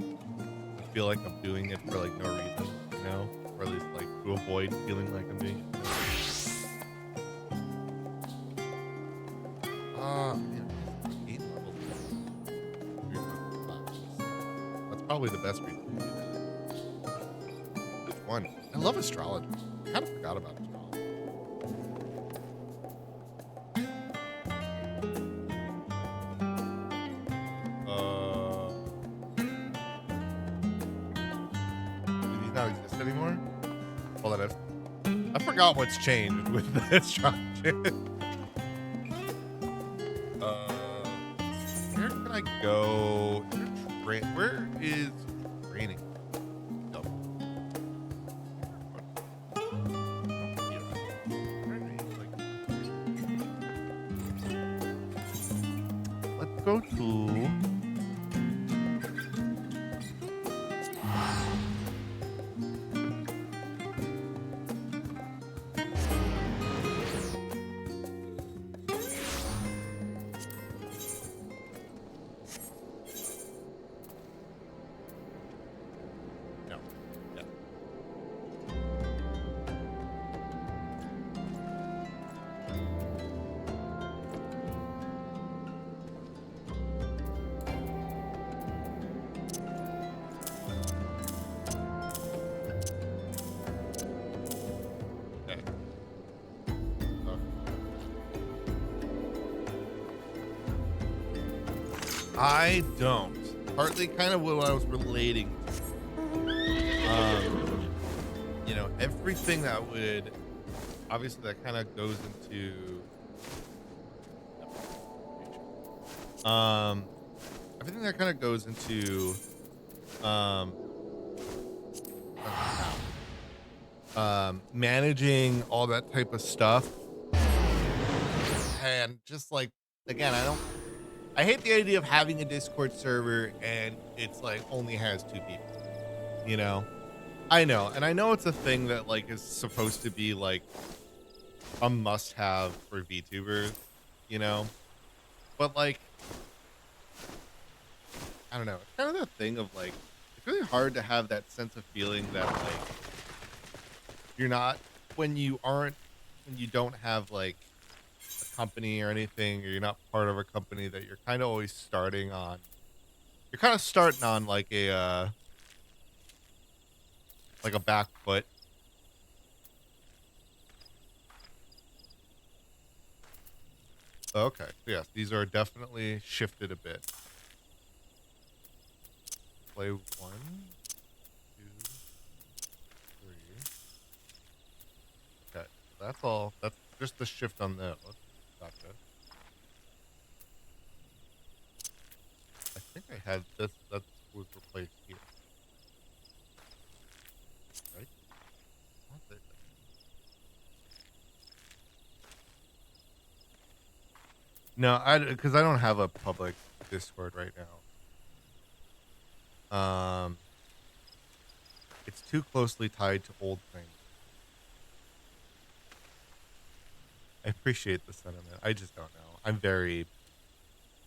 I feel like I'm doing it for like no reason, you know? Or at least like to avoid feeling like I'm doing it. Game level. That's probably the best reason to do that. Which one? I love astrology. I kind of forgot about astrology. Hold on, I forgot what's changed with this structure. Where can I go? Where is training? Oh. Let's go to. No. Yeah. Okay. I don't. Partly kind of what I was relating to. You know, everything that would obviously that kind of goes into um everything that kind of goes into um managing all that type of stuff, and just like, again, I hate the idea of having a Discord server and it's like only has 2 people, you know. I know, and I know it's a thing that like is supposed to be like a must have for VTubers, you know, but like, I don't know, it's kind of the thing of like, it's really hard to have that sense of feeling that like you're not, when you don't have like a company or anything, or you're not part of a company, that you're kind of always starting on, like a back foot. Okay, so yes, these are definitely shifted a bit. Play 1, 2, 3. Okay, that's all. That's just the shift on those. Gotcha. I think I had this. That was replaced here, right? What the- No, because I don't have a public Discord right now. It's too closely tied to old things. I appreciate the sentiment. I just don't know. I'm very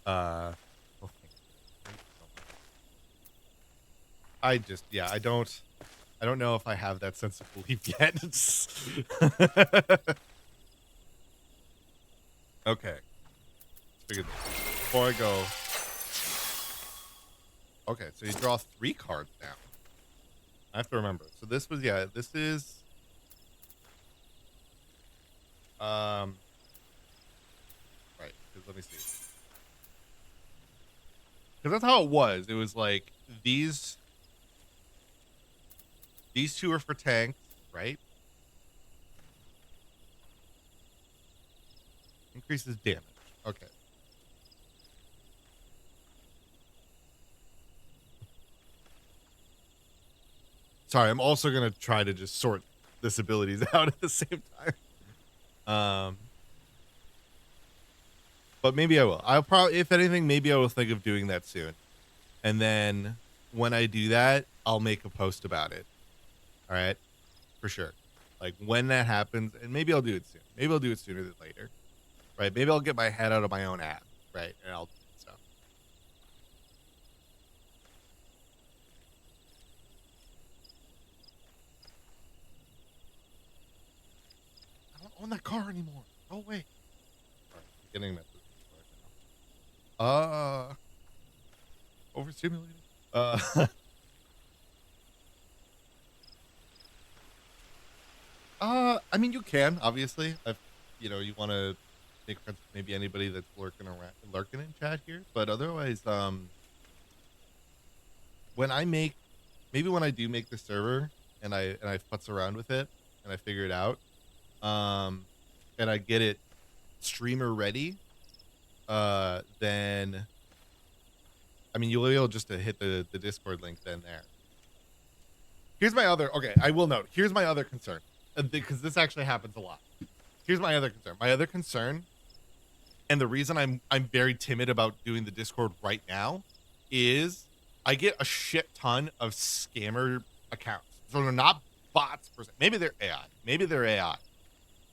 well, thank you. Thank you so much. I don't know if I have that sense of belief yet. Okay. Let's figure this out. Before I go. Okay, so you draw 3 cards now. I have to remember. So this was, yeah, this is right, because let me see. Because that's how it was. It was like these 2 are for tanks, right? Increases damage. Okay. Sorry, I'm also gonna try to just sort this abilities out at the same time. But maybe I will. I'll probably, if anything, maybe I will think of doing that soon. And then when I do that, I'll make a post about it. All right, for sure. Like when that happens, and maybe I'll do it soon. Maybe I'll do it sooner than later. Right? Maybe I'll get my head out of my own ass. Right? And I'll do stuff. I don't own that car anymore. Oh wait. Sorry, I'm getting that right now. Overstimulated. I mean, you can obviously. If you want to make friends with maybe anybody that's lurking in chat here. But otherwise, when I do make the server and I futz around with it, and I figure it out, and I get it streamer ready, then I mean you'll be able just to hit the Discord link then there. Here's my other I will note. Here's my other concern, because this actually happens a lot. Here's my other concern. My other concern, and the reason I'm very timid about doing the Discord right now, is I get a shit ton of scammer accounts. So they're not bots per se. Maybe they're AI. Maybe they're AI.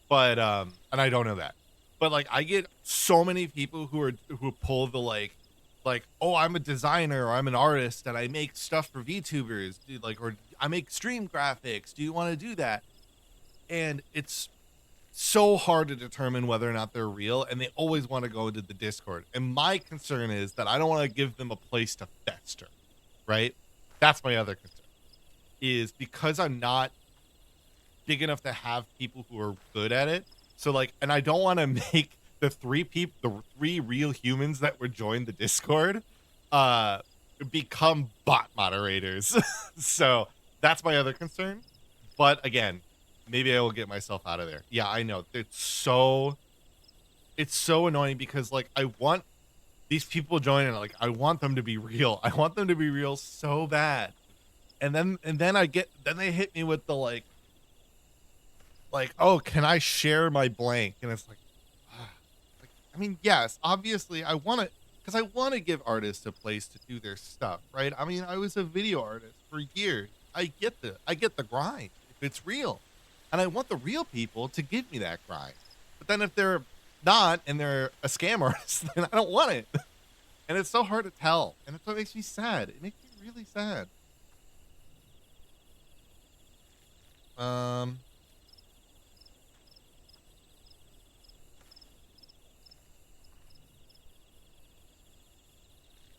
But and I don't know that. But like I get so many people who pull the like, oh, I'm a designer or I'm an artist and I make stuff for VTubers, dude, like, or I make stream graphics. Do you want to do that? And it's so hard to determine whether or not they're real, and they always want to go into the Discord. And my concern is that I don't want to give them a place to fester, right? That's my other concern, is because I'm not big enough to have people who are good at it. So like, and I don't want to make the three real humans that would join the Discord become bot moderators. So that's my other concern. But again, maybe I will get myself out of there. Yeah, I know. It's so annoying because like I want these people joining, like I want them to be real. I want them to be real so bad. And then they hit me with the like, oh, can I share my blank? And it's like, I mean, yes, obviously I want to, because I want to give artists a place to do their stuff, right? I mean, I was a video artist for years. I get the grind. It's real. And I want the real people to give me that grind. But then if they're not and they're a scam artist, then I don't want it. And it's so hard to tell. And it's what makes me sad. It makes me really sad.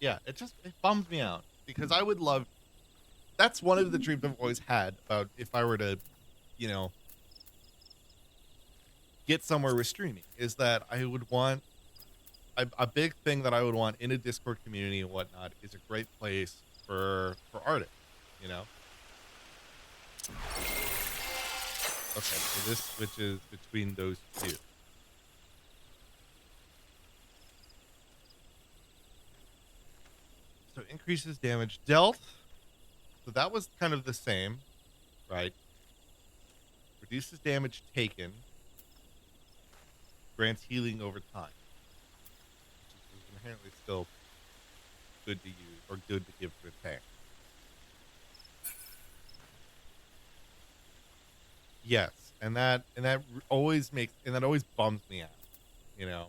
Yeah, it bums me out because I would love, that's one of the dreams I've always had about if I were to, you know, get somewhere with streaming, is that I would want a big thing that I would want in a Discord community and whatnot is a great place for artists, you know? Okay, so this switches between those two. So increases damage dealt. So that was kind of the same, right? Reduces damage taken. Grants healing over time. Which is inherently still good to use or good to give to a tank. Yes, and that always bums me out, you know.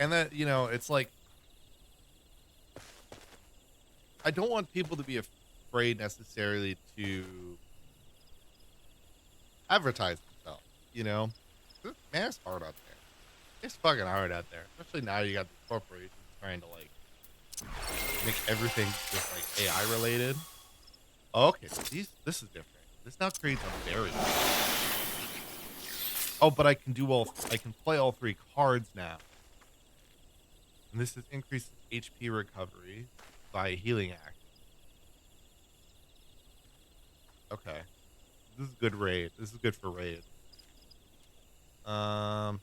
And that, you know, it's like I don't want people to be afraid necessarily to advertise themselves, you know? Man, it's hard out there. It's fucking hard out there. Especially now you got the corporations trying to, like, make everything just, like, AI related. Oh, okay, so this is different. This now creates a barrier. Oh, but I can play all three cards now. And this is increases HP recovery by healing action. Okay. This is good raid. This is good for raid. And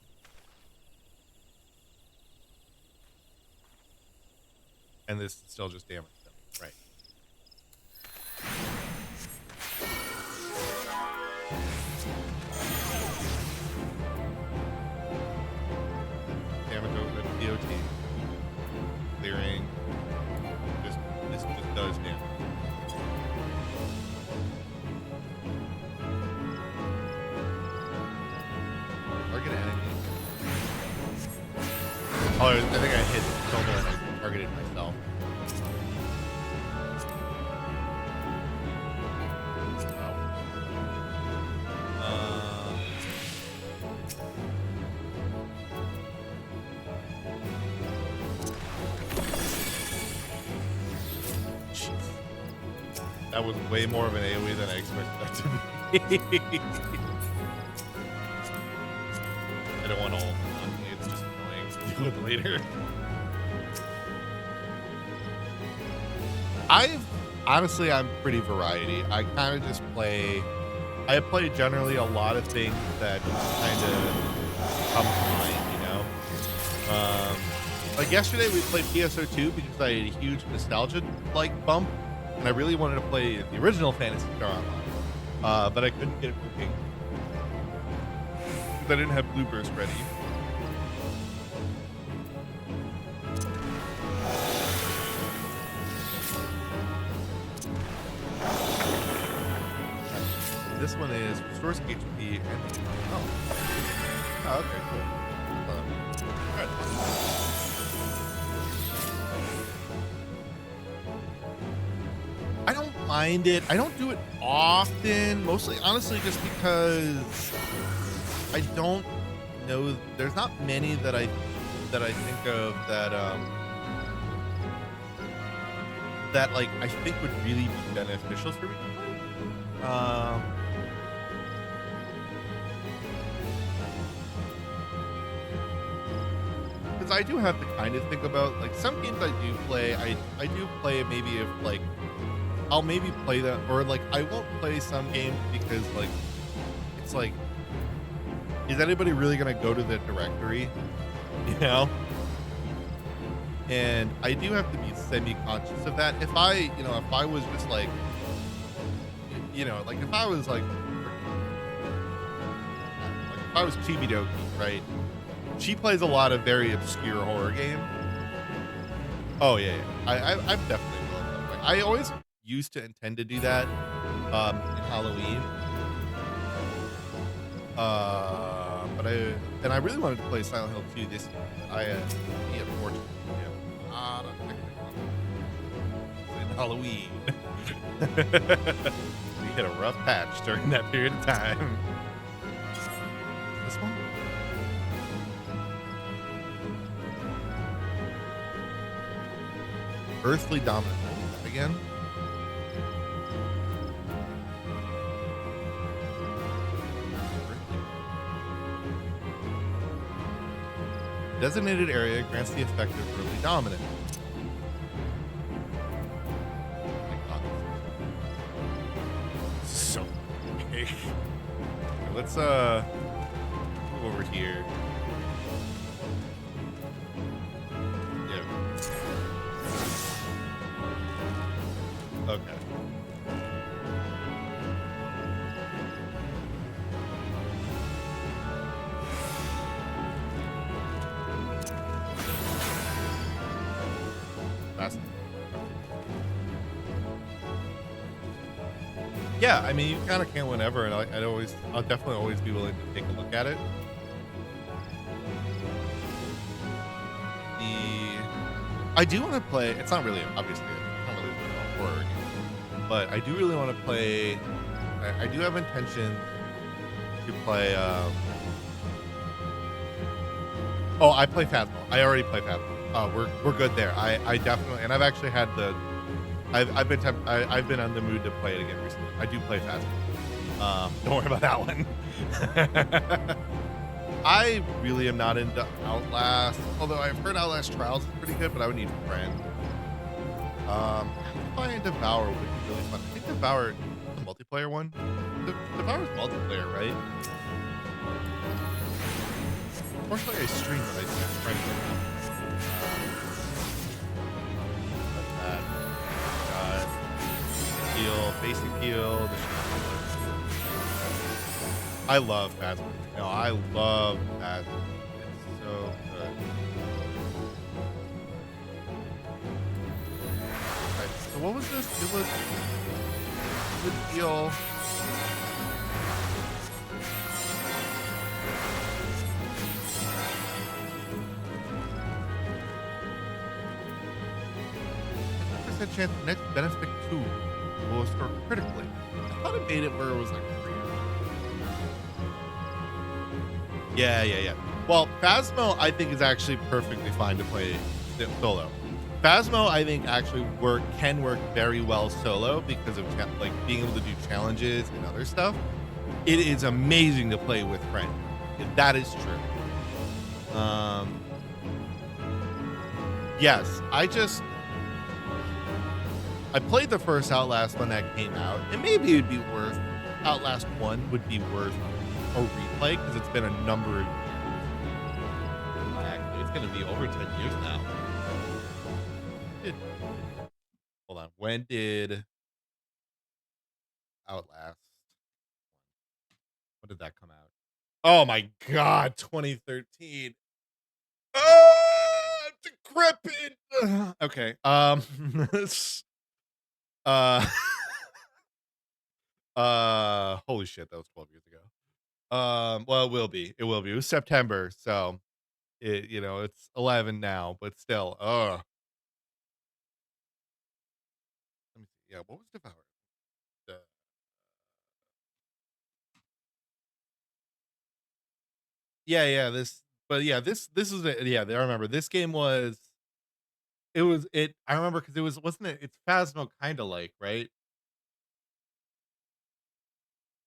this is still just damage them. Right. Damage over the DOT. Clearing. This just does damage. Target enemy. Oh, I think I hit Tomo and I targeted myself. That was way more of an AoE than I expected that to be. I don't want all. It's just annoying to deal with later. honestly, I'm pretty variety. I kind of just play. I play generally a lot of things that kind of come to mind, you know. Like yesterday, we played PSO2 because I had a huge nostalgia bump, and I really wanted to play the original Phantasy Star Online, but I couldn't get it working because I didn't have Blue Burst ready. This one is restores HP and oh, okay, cool. Good. I don't mind it. I don't do it often, mostly honestly just because I don't know. There's not many that I think of that like I think would really be beneficial for me. Because I do have to kind of think about like some games I do play. I do play maybe if like I'll maybe play that, or like I won't play some games because like it's like, is anybody really gonna go to the directory, you know? And I do have to be semi-conscious of that. If I was just like, like if I was like if I was Chibi Doki, right? She plays a lot of very obscure horror games. Oh yeah. I'm definitely willing to play. I always used to intend to do that in Halloween. But I really wanted to play Silent Hill 2 this year. But unfortunately have a lot of in Halloween. We hit a rough patch during that period of time. This one? Earthly Dominant. Again? Designated area grants the effect of early dominant. So big. Let's move over here. Yeah. Okay. Yeah, I mean, you kind of can whenever, and I'll definitely always be willing to take a look at it. I do want to play. It's not really, obviously, it's not really a horror game, but I do really want to play. I do have intention to play. Oh, I play Phasmo. I already play Phasmo. Oh, we're good there. I definitely, and I've actually had the. I've been on the mood to play it again recently. I do play Phasmo. Don't worry about that one. I really am not into Outlast, although I've heard Outlast Trials is pretty good, but I would need a friend. Playing Devour would be really fun. I think Devour is the multiplayer one. Devour's multiplayer, right? Unfortunately, I stream it. I see a friend. Heal, basic heal. I love Phasmo. No, I love Phasmo. It's so good. Right, so what was this? It was heal. Percent chance the next benefit 2 will restore critically. I thought it made it where it was like 3. Yeah. Well, Phasmo I think is actually perfectly fine to play solo. Phasmo I think actually can work very well solo because of like being able to do challenges and other stuff. It is amazing to play with friends. That is true. Yes, I played the first Outlast when that came out, and maybe it'd be worth Outlast 1 would be worth a replay because it's been a number of Actually, it's gonna be over 10 years now. Did, hold on. When did Outlast? When did that come out? Oh my god, 2013. Oh, I'm decrepit. Ugh. Okay. uh holy shit, that was 12 years ago. Well, it will be. It will be. It was September, so it's 11 now, but still. Let me see. Yeah, what was Devour? Uh, yeah, this is it. Yeah, I remember. This game was I remember because it was wasn't it it's Phasmo kind of like, right?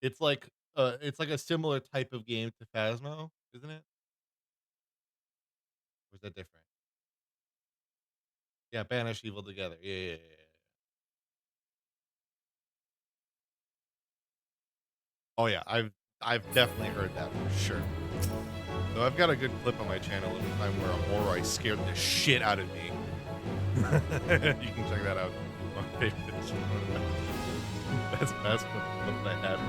It's like a similar type of game to Phasmo, isn't it? Or is that different? Yeah, Banish Evil Together. Yeah. Oh yeah, I've definitely heard that for sure. So I've got a good clip on my channel of a time where a Morai scared the shit out of me. You can check that out. My favorite. Best clip I had.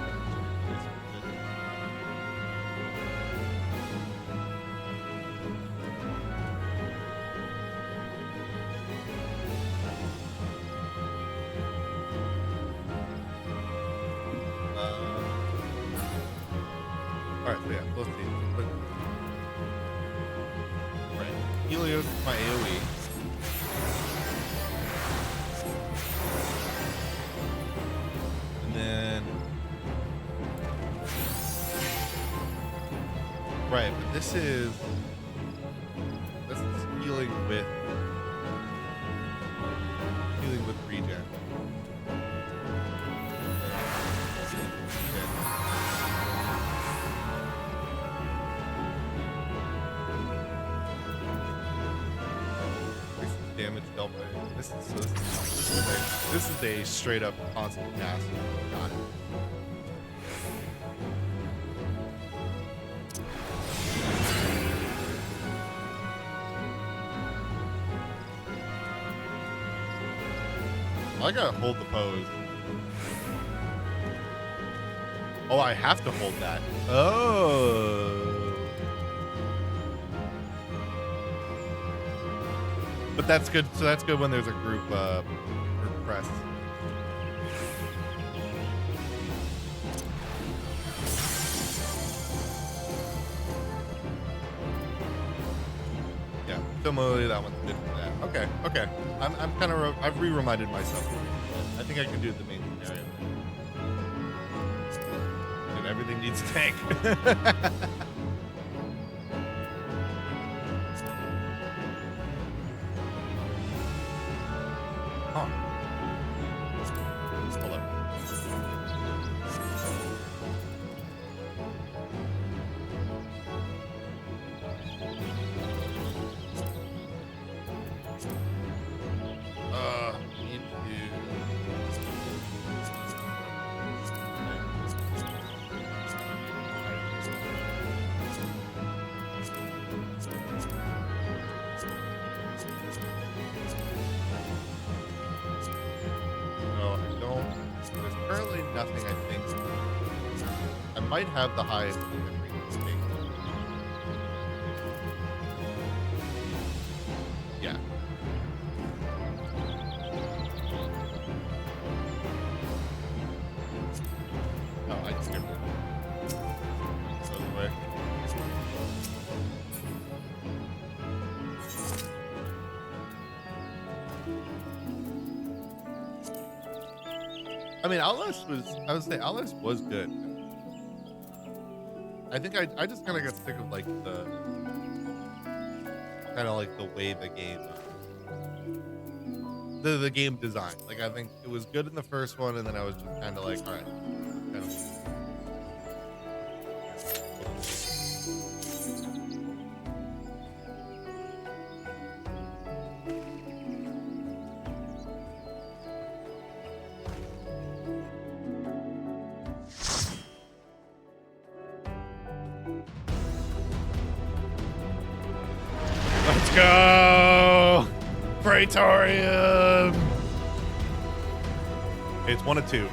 Alright, so yeah, let's see. Right. Helios is my AoE. And then right, but this is healing with regen. Damage dealt by this is a straight up constant cast. Got it. I gotta hold the pose. Oh, I have to hold that. Oh. But that's good. So that's good when there's a group press. Yeah, similarly, that one's good for that. Okay. I'm kind of I've re-reminded myself. I think I can do the main scenario. Dude, everything needs a tank. Hold up. Need No, I don't. There's currently nothing, I think. I might have the highest limit. Yeah. Oh, I skipped it. This other way. I mean, Outlast was good. I think I just kind of got sick of like the way the game the game design. Like I think it was good in the first one, and then I was just kind of like, all right, kind of. Let's go! Praetorium! It's 1 of 2.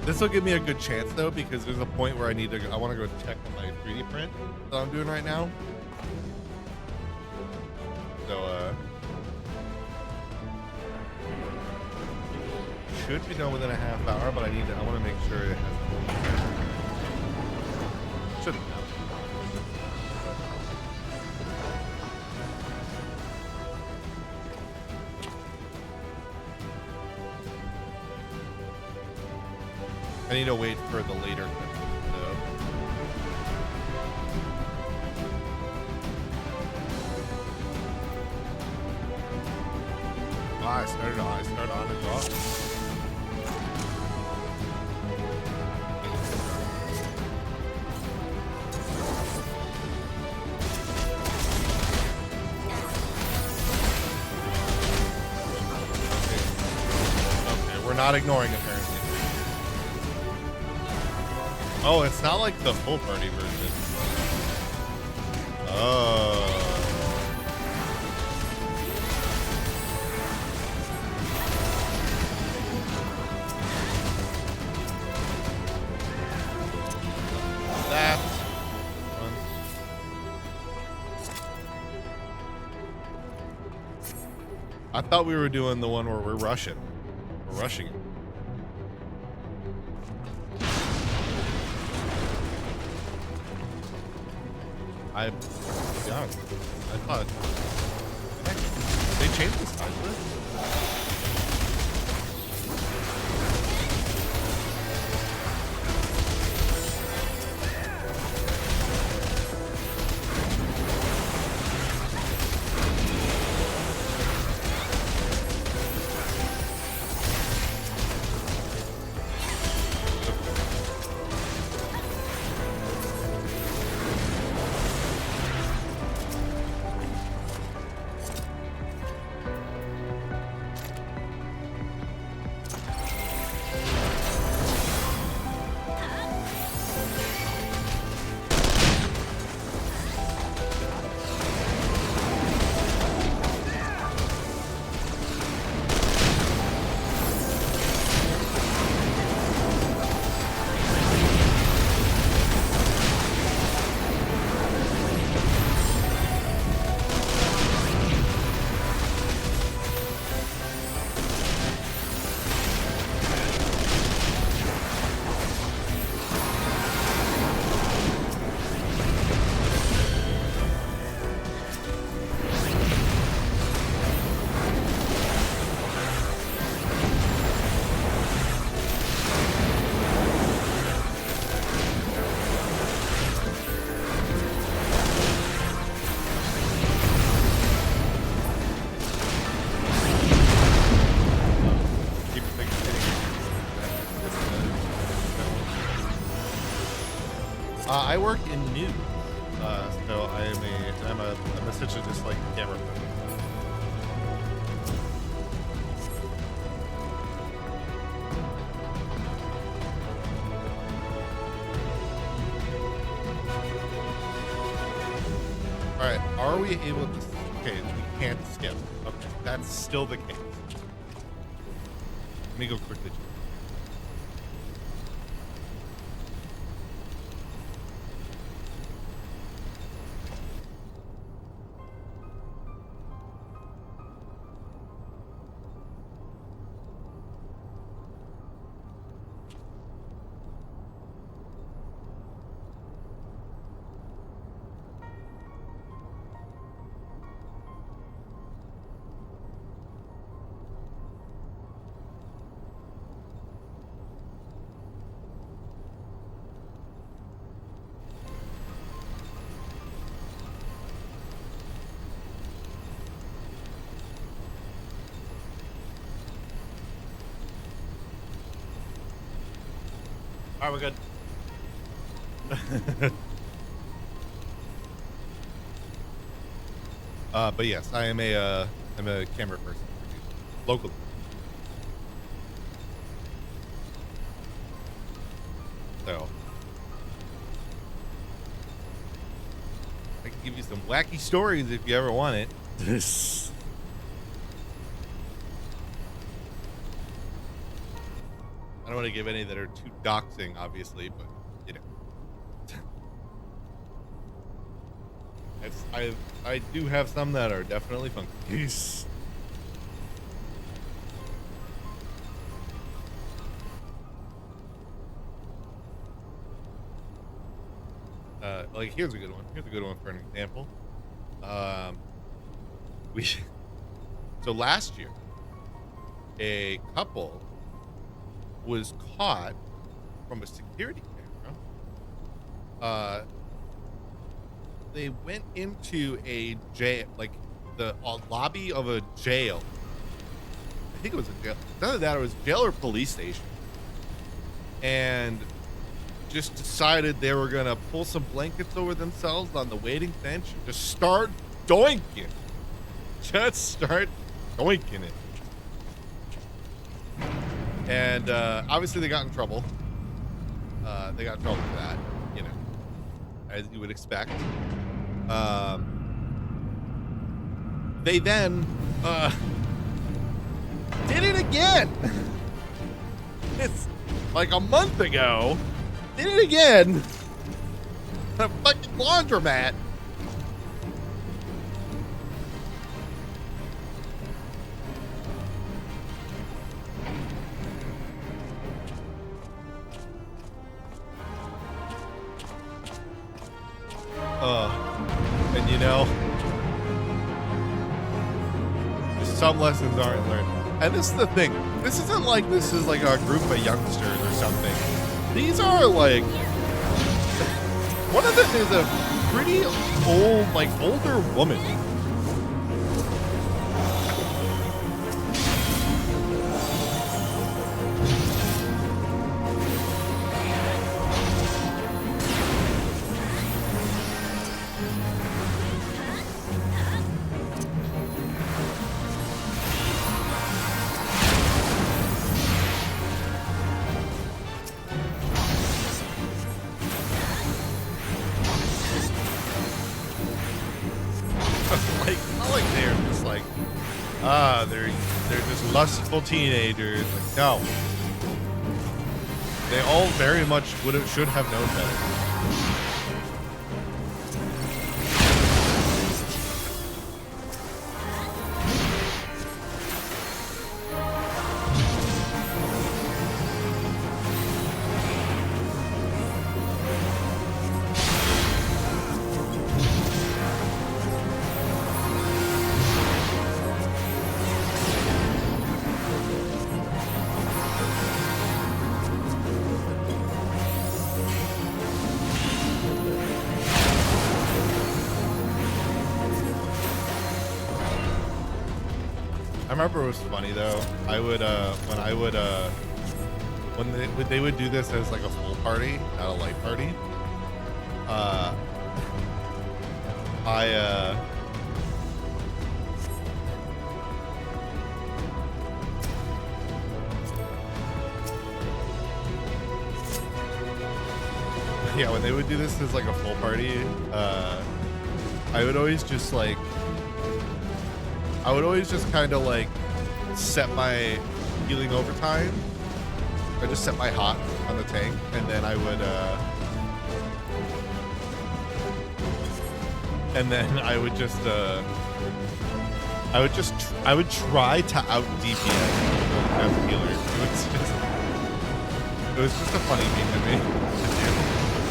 This will give me a good chance though, because there's a point where I want to go check on my 3D print that I'm doing right now. So, should be done within a half hour, but I want to make sure it has. Shouldn't have. I need to wait for the later cutscenes, though. I started on and off. Okay, we're not ignoring apparently. Oh, it's not like the full party version. Oh. That one. I thought we were doing the one where we're rushing. We're rushing it. To be honest, I thought they changed the size of it. I work in news, so I'm essentially just like a camera person. All right, are we able to? Okay, we can't skip. Okay, that's still the case. Let me go quickly check. All right, we're good. But yes, I'm a camera person locally. So I can give you some wacky stories if you ever want it. This. I don't want to give any that are too doxing, obviously, but you know, I do have some that are definitely funky. Yes. Like here's a good one. Here's a good one for an example. We so last year, a couple was caught from a security camera. They went into a jail, like the lobby of a jail. I think it was a jail. None of that. It was jail or police station, and just decided they were gonna pull some blankets over themselves on the waiting bench and just start doinking. Just start doinking it. And obviously they got in trouble. They got in trouble for that, you know, as you would expect. They then did it again. It's like a month ago. Did it again. A fucking laundromat. And you know, just some lessons aren't learned. And this is the thing. This isn't like this is like a group of youngsters or something. These are like, one of them is a pretty old, like older woman. They're just lustful teenagers. Like, no. They all very much should have known better. I remember it was funny though. I would when they would do this as like a full party, not a light party. Yeah, when they would do this as like a full party, I would always just like, kind of like set my healing overtime. I just set my hot on the tank, and then I would try to out DPS as healers. It was just a funny meme to me.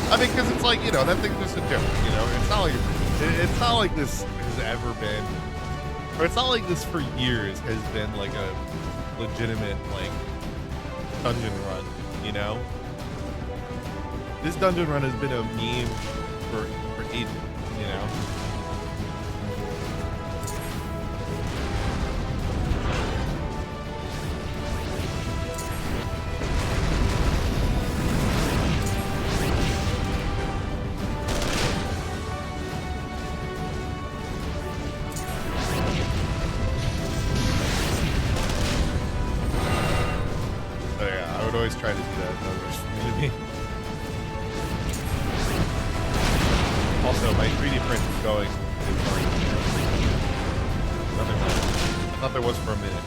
I mean, because it's like, you know, that thing's just a joke. You know, it's not like this has ever been. Or it's not like this for years has been like a legitimate like dungeon run, you know? This dungeon run has been a meme for ages, you know? always try to do that. That works for me. Also, my 3D print is going. Nothing else. I thought there was for a minute.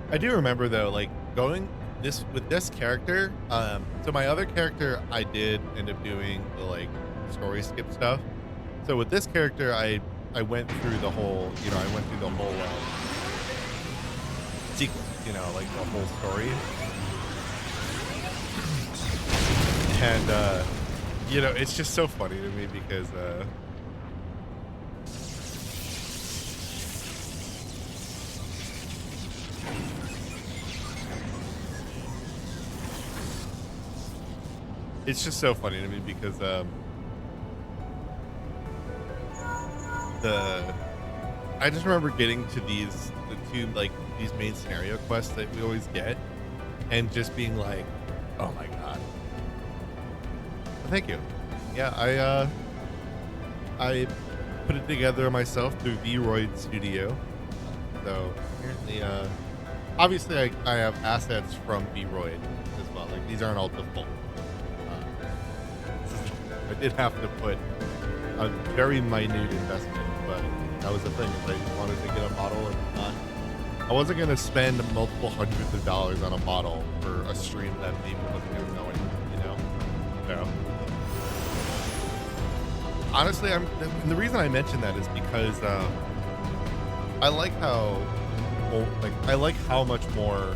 I do remember though, like going this with this character. So my other character, I did end up doing the like story skip stuff. So with this character, I went through the whole, I went through the whole sequence, like the whole story. And it's just so funny to me because it's just so funny to me because I just remember getting to the two like these main scenario quests that we always get and just being like, oh my god. Thank you. Yeah, I put it together myself through Vroid Studio. So apparently obviously I have assets from Vroid as well. Like these aren't all default. I did have to put a very minute investment, but that was the thing. Is I wanted to get a model and not. I wasn't going to spend multiple hundreds of dollars on a model for a stream that maybe wasn't going to go anywhere, So honestly, and the reason I mention that is because I like how, I like how much more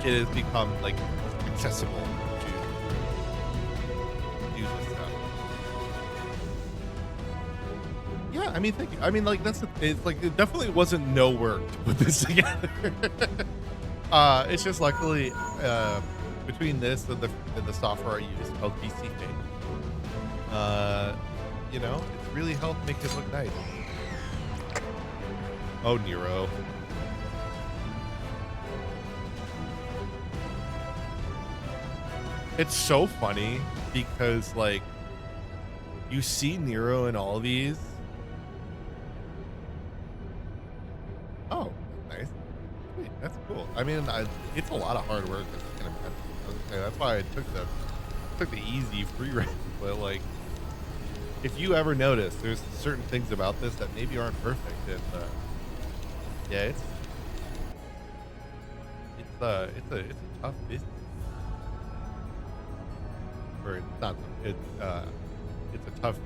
it has become like accessible. Yeah, I mean, thank you. I mean, like it's like it definitely wasn't no work to put this together. It's just luckily between this and the software I use called BC Paint, it's really helped make it look nice. Oh, Nero. It's so funny because like you see Nero in all these. Oh, nice. Sweet, that's cool. I mean, it's a lot of hard work. As you can imagine. That's why I took the easy free run. But like, if you ever notice, there's certain things about this that maybe aren't perfect. And yeah, it's a tough business. Or it's not. It's a tough.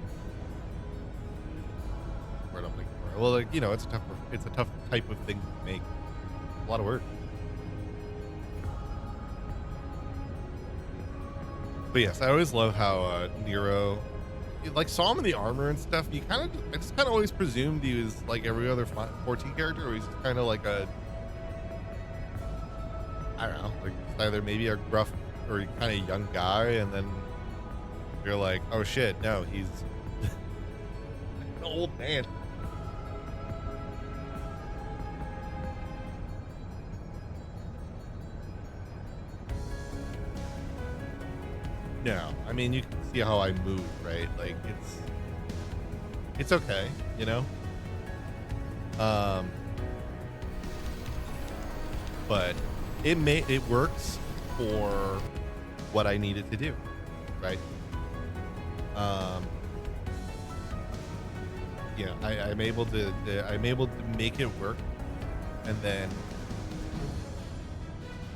Word I'm looking for. Well, like it's a tough type of thing to make. A lot of work. But yes, I always love how Nero, like saw him in the armor and stuff. I just kind of always presumed he was like every other 14 character, or he's just kind of like I don't know, like either maybe a gruff or kind of young guy, and then you're like, oh shit, no, he's an old man. No, I mean, you can see how I move, right? Like it's okay, but it works for what I needed to do, right? I'm able to make it work, and then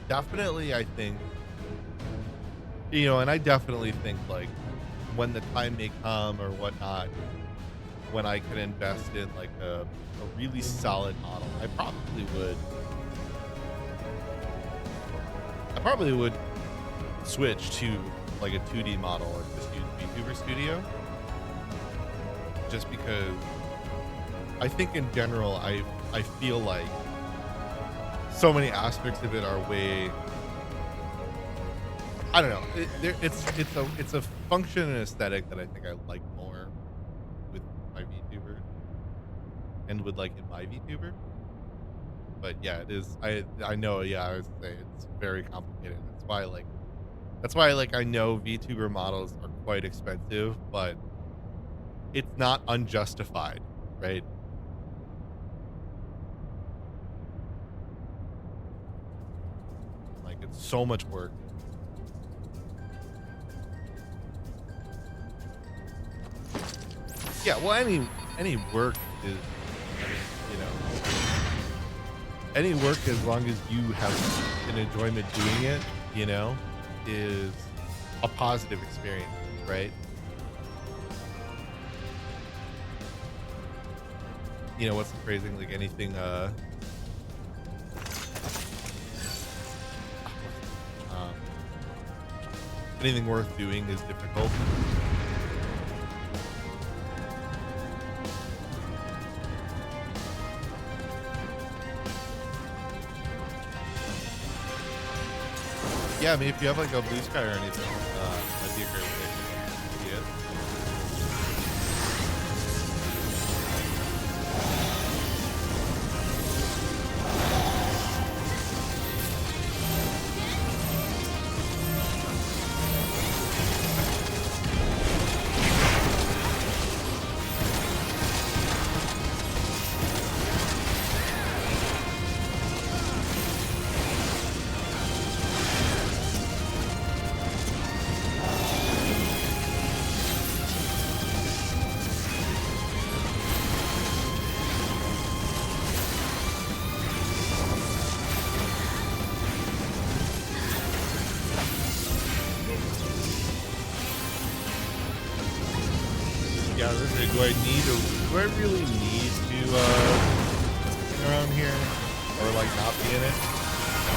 definitely I think. And I definitely think like when the time may come or whatnot, when I could invest in like a really solid model, I probably would switch to like a 2D model or just use VTuber Studio, just because I think in general, I feel like so many aspects of it are way. I don't know. It's a function and aesthetic that I think I like more with my VTuber and with like in my VTuber. But yeah, it is. I know. Yeah, I would say it's very complicated. That's why like I know VTuber models are quite expensive, but it's not unjustified, right? Like it's so much work. Yeah, well, any work is, I mean, you know, any work as long as you have an enjoyment doing it, you know, is a positive experience, right? You know, what's the phrasing? Like anything, um, anything worth doing is difficult. Yeah, I mean, if you have like a blue sky or anything, that'd be a great way to see it. Yeah, do I need to? Do I really need to hang around here or like not be in it? No.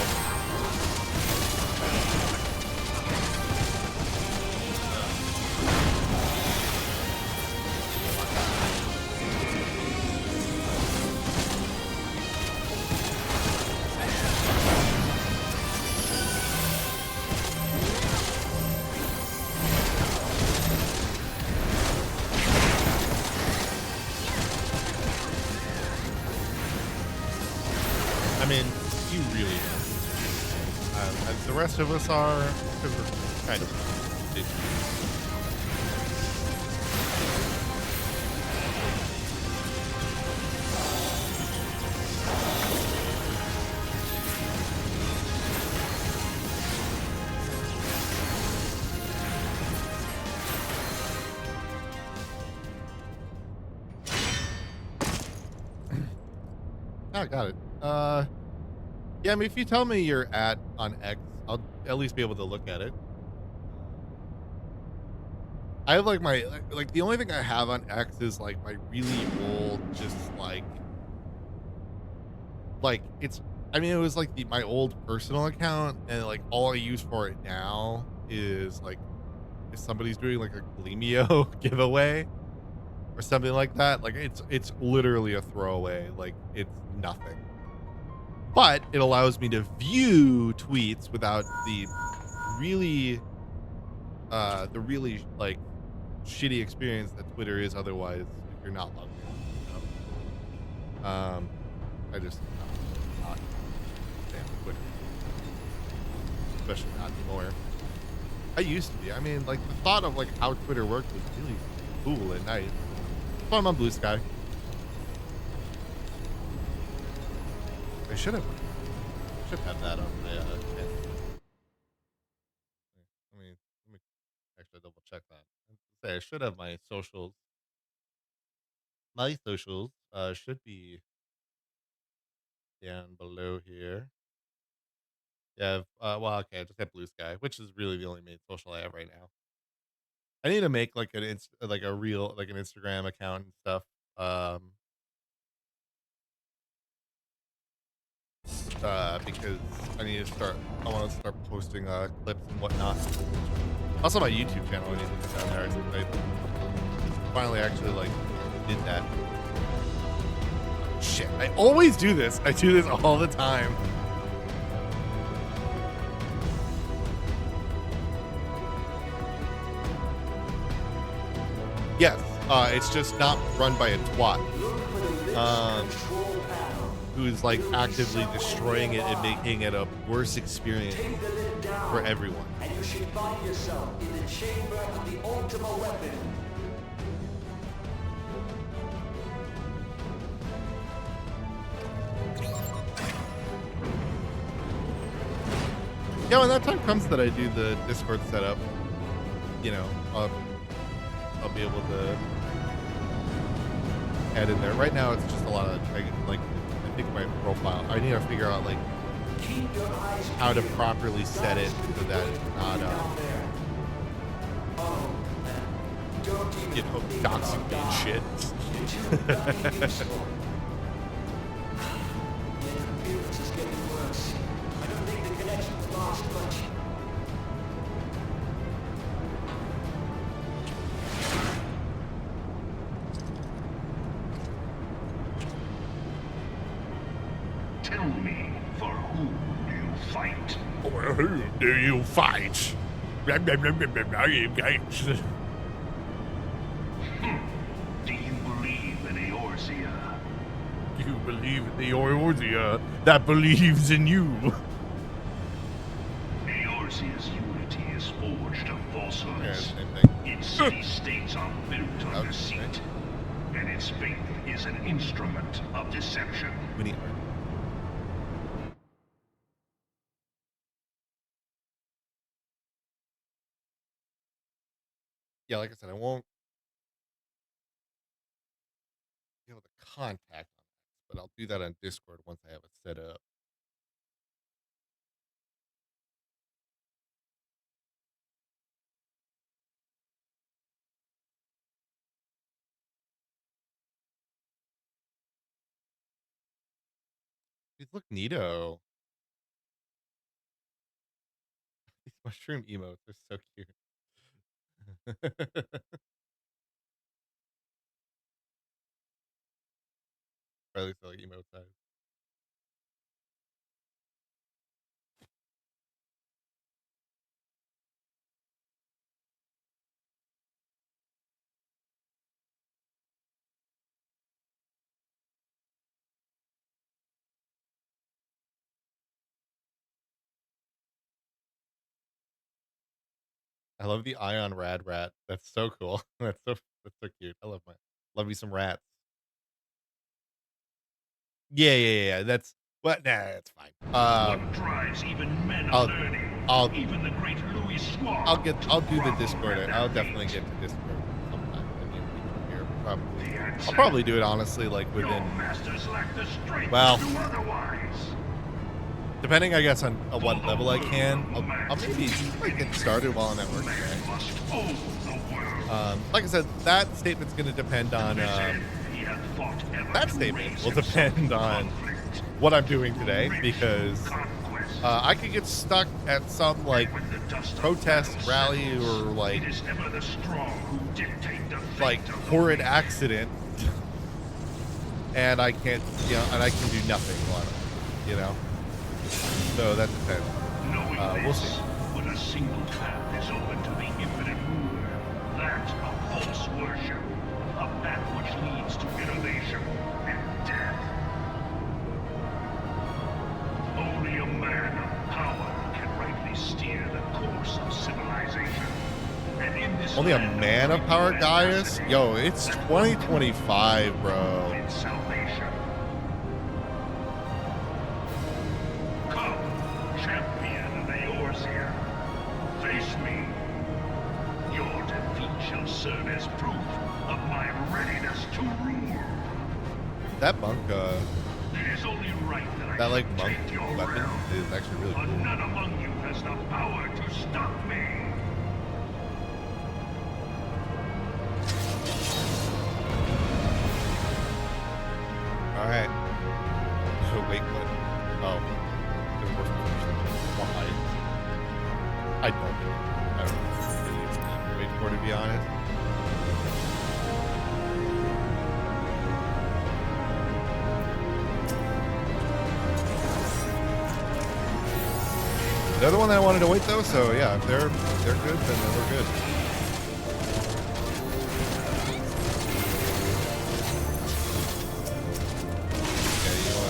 I mean, you really don't. As the rest of us are, because we're kind of. I got it. Yeah, I mean, if you tell me you're on X, I'll at least be able to look at it. I have like like the only thing I have on X is like my really old, just like it's. I mean, it was like my old personal account, and like all I use for it now is like if somebody's doing like a Gleamio giveaway or something like that. Like it's literally a throwaway. Like it's nothing. But it allows me to view tweets without really like shitty experience that Twitter is otherwise if you're not logged in. So, I just not fan of Twitter, especially not anymore. I used to be. I mean, like the thought of like how Twitter worked was really cool and nice. So I'm on Blue Sky. I should have that on my channel. Let me actually double check that. Say I should have my socials. My socials should be down below here. Yeah, well, okay, I just have Blue Sky, which is really the only main social I have right now. I need to make like an like a real like an Instagram account and stuff. Because I need to start. I want to start posting clips and whatnot. Also, my YouTube channel I need to get down there. I finally actually like did that. Shit, I always do this. I do this all the time. Yes, it's just not run by a twat. Who's like actively destroying it and making it a worse experience for everyone. And you should find yourself in the chamber of the Ultima weapon. Yeah, when that time comes that I do the Discord setup, you know, I'll be able to add in there. Right now, it's just a lot of I think my profile. I need to figure out like how to properly set it so that it's not toxic and shit. Tell me, for whom do you fight? For whom do you fight? Do you believe in Eorzea? You believe in the Eorzea that believes in you. Eorzea's unity is forged of falsehoods. Yeah, same thing. Its city-states are built on deceit, and its faith is an instrument of deception. We need her. Yeah, like I said, I won't be able to contact on that, but I'll do that on Discord once I have it set up. These look neato. These mushroom emotes are so cute. Or at least they're like emote size. I love the Ion Rad Rat. That's so cool. That's so cute. I love me some rats. Yeah. That's what that's fine. What drives even men of learning? Even the great Louis Suave. I'll do the Discord. I'll definitely get to Discord sometime. I mean, here probably. I'll probably do it honestly, like within. Masters lack the strength Well, to do otherwise. depending, I guess, on what level I can, I'll maybe like, get started while I'm at work today. Like I said, that statement's going to depend on. That statement will depend on what I'm doing today, because I could get stuck at some like protest rally or like horrid accident, and I can't, and I can do nothing while I'm, So that depends. We'll see. But a single path is open to the infinite ruler, that of false worship, of that which leads to innovation and death. Only a man of power can rightly steer the course of civilization. And in this Only a man of power, Gaius? Yo, it's 2025, bro. in salvation. Come, champion of Eorzea. Face me. Your defeat shall serve as proof of my readiness to rule. That monk, It is only right that that I like should monk take your weapon realm, is actually really but cool. none among you has the power to stop me. Alright. So wait, what? Oh. There's more stuff. Why? I don't know. Wait for it, to be honest. They're the one that I wanted to wait though, so yeah, if they're good, then we're good. Okay, you know what?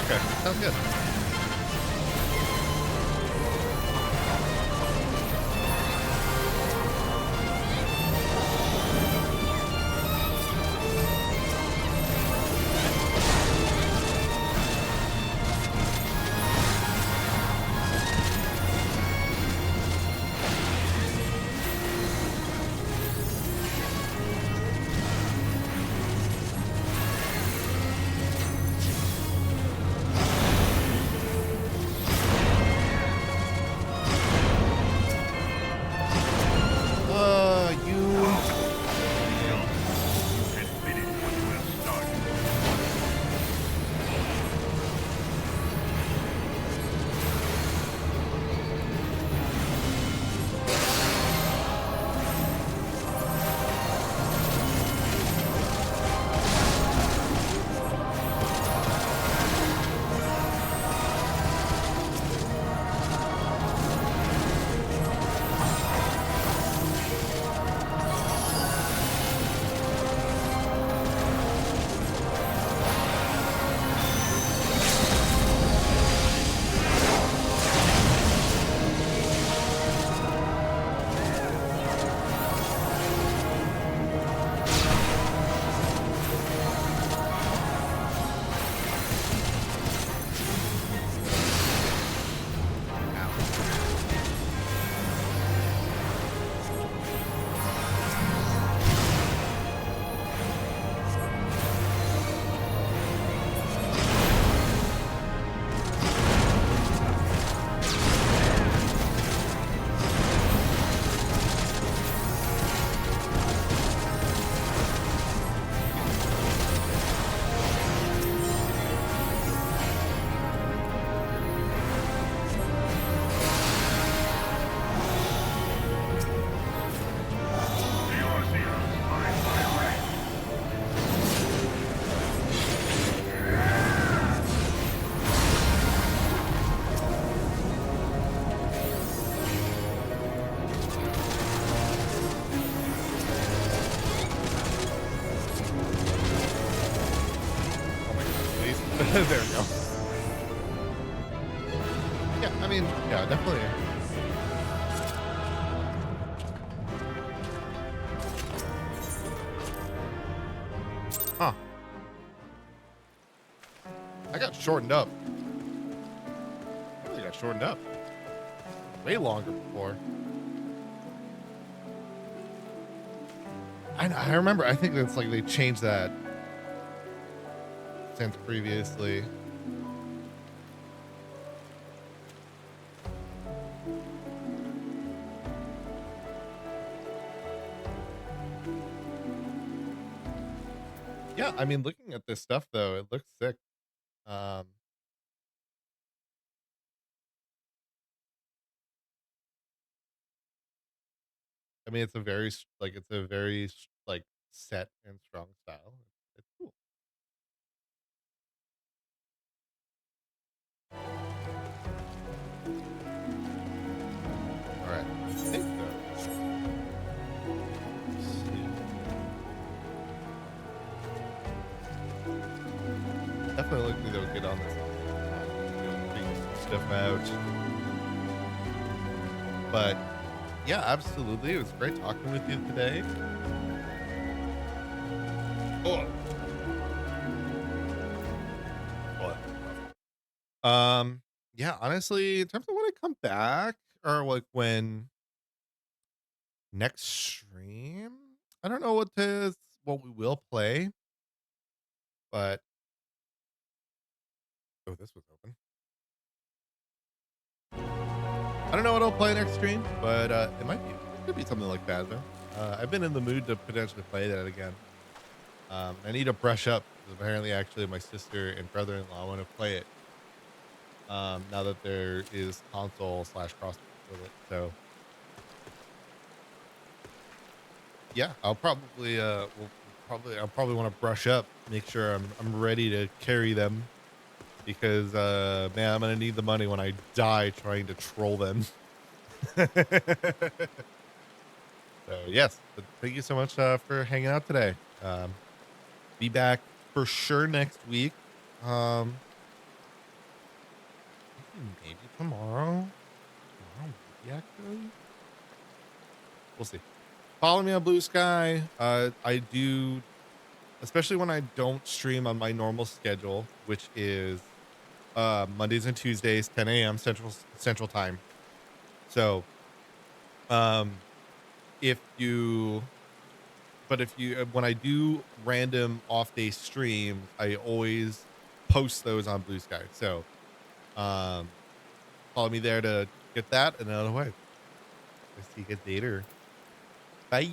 Okay, sounds good. You. And finish what you have started. There we go. Yeah, I mean, yeah, definitely. Huh. I got shortened up. I really got shortened up. Way longer before. I remember, I think that's like they changed that since previously. Yeah, I mean, looking at this stuff though, it looks sick. Um, I mean, it's a very it's a very like set and strong style. It's cool. All right, I think so. Let's see. Definitely look like they'll get on this. Figure some stuff out. But yeah, absolutely. It was great talking with you today. Oh. Yeah, honestly, in terms of when I come back or like when next stream, I don't know what we will play, but oh, this was open. I don't know what I'll play next stream, but it might be Could be something like that though. I've been in the mood to potentially play that again. I need to brush up because apparently, actually, my sister and brother-in-law want to play it. Now that there is console slash cross with it, so yeah, I'll probably want to brush up, make sure I'm ready to carry them because man, I'm gonna need the money when I die trying to troll them. So yes, but thank you so much for hanging out today. Be back for sure next week. Um, maybe tomorrow. Yeah, we'll see. Follow me on Blue Sky. I do, especially when I don't stream on my normal schedule, which is Mondays and Tuesdays, 10 a.m. Central Time. So, um, if you when I do random off day streams, I always post those on Blue Sky. So, um, follow me there to get that and another way. I see you guys later. Bye.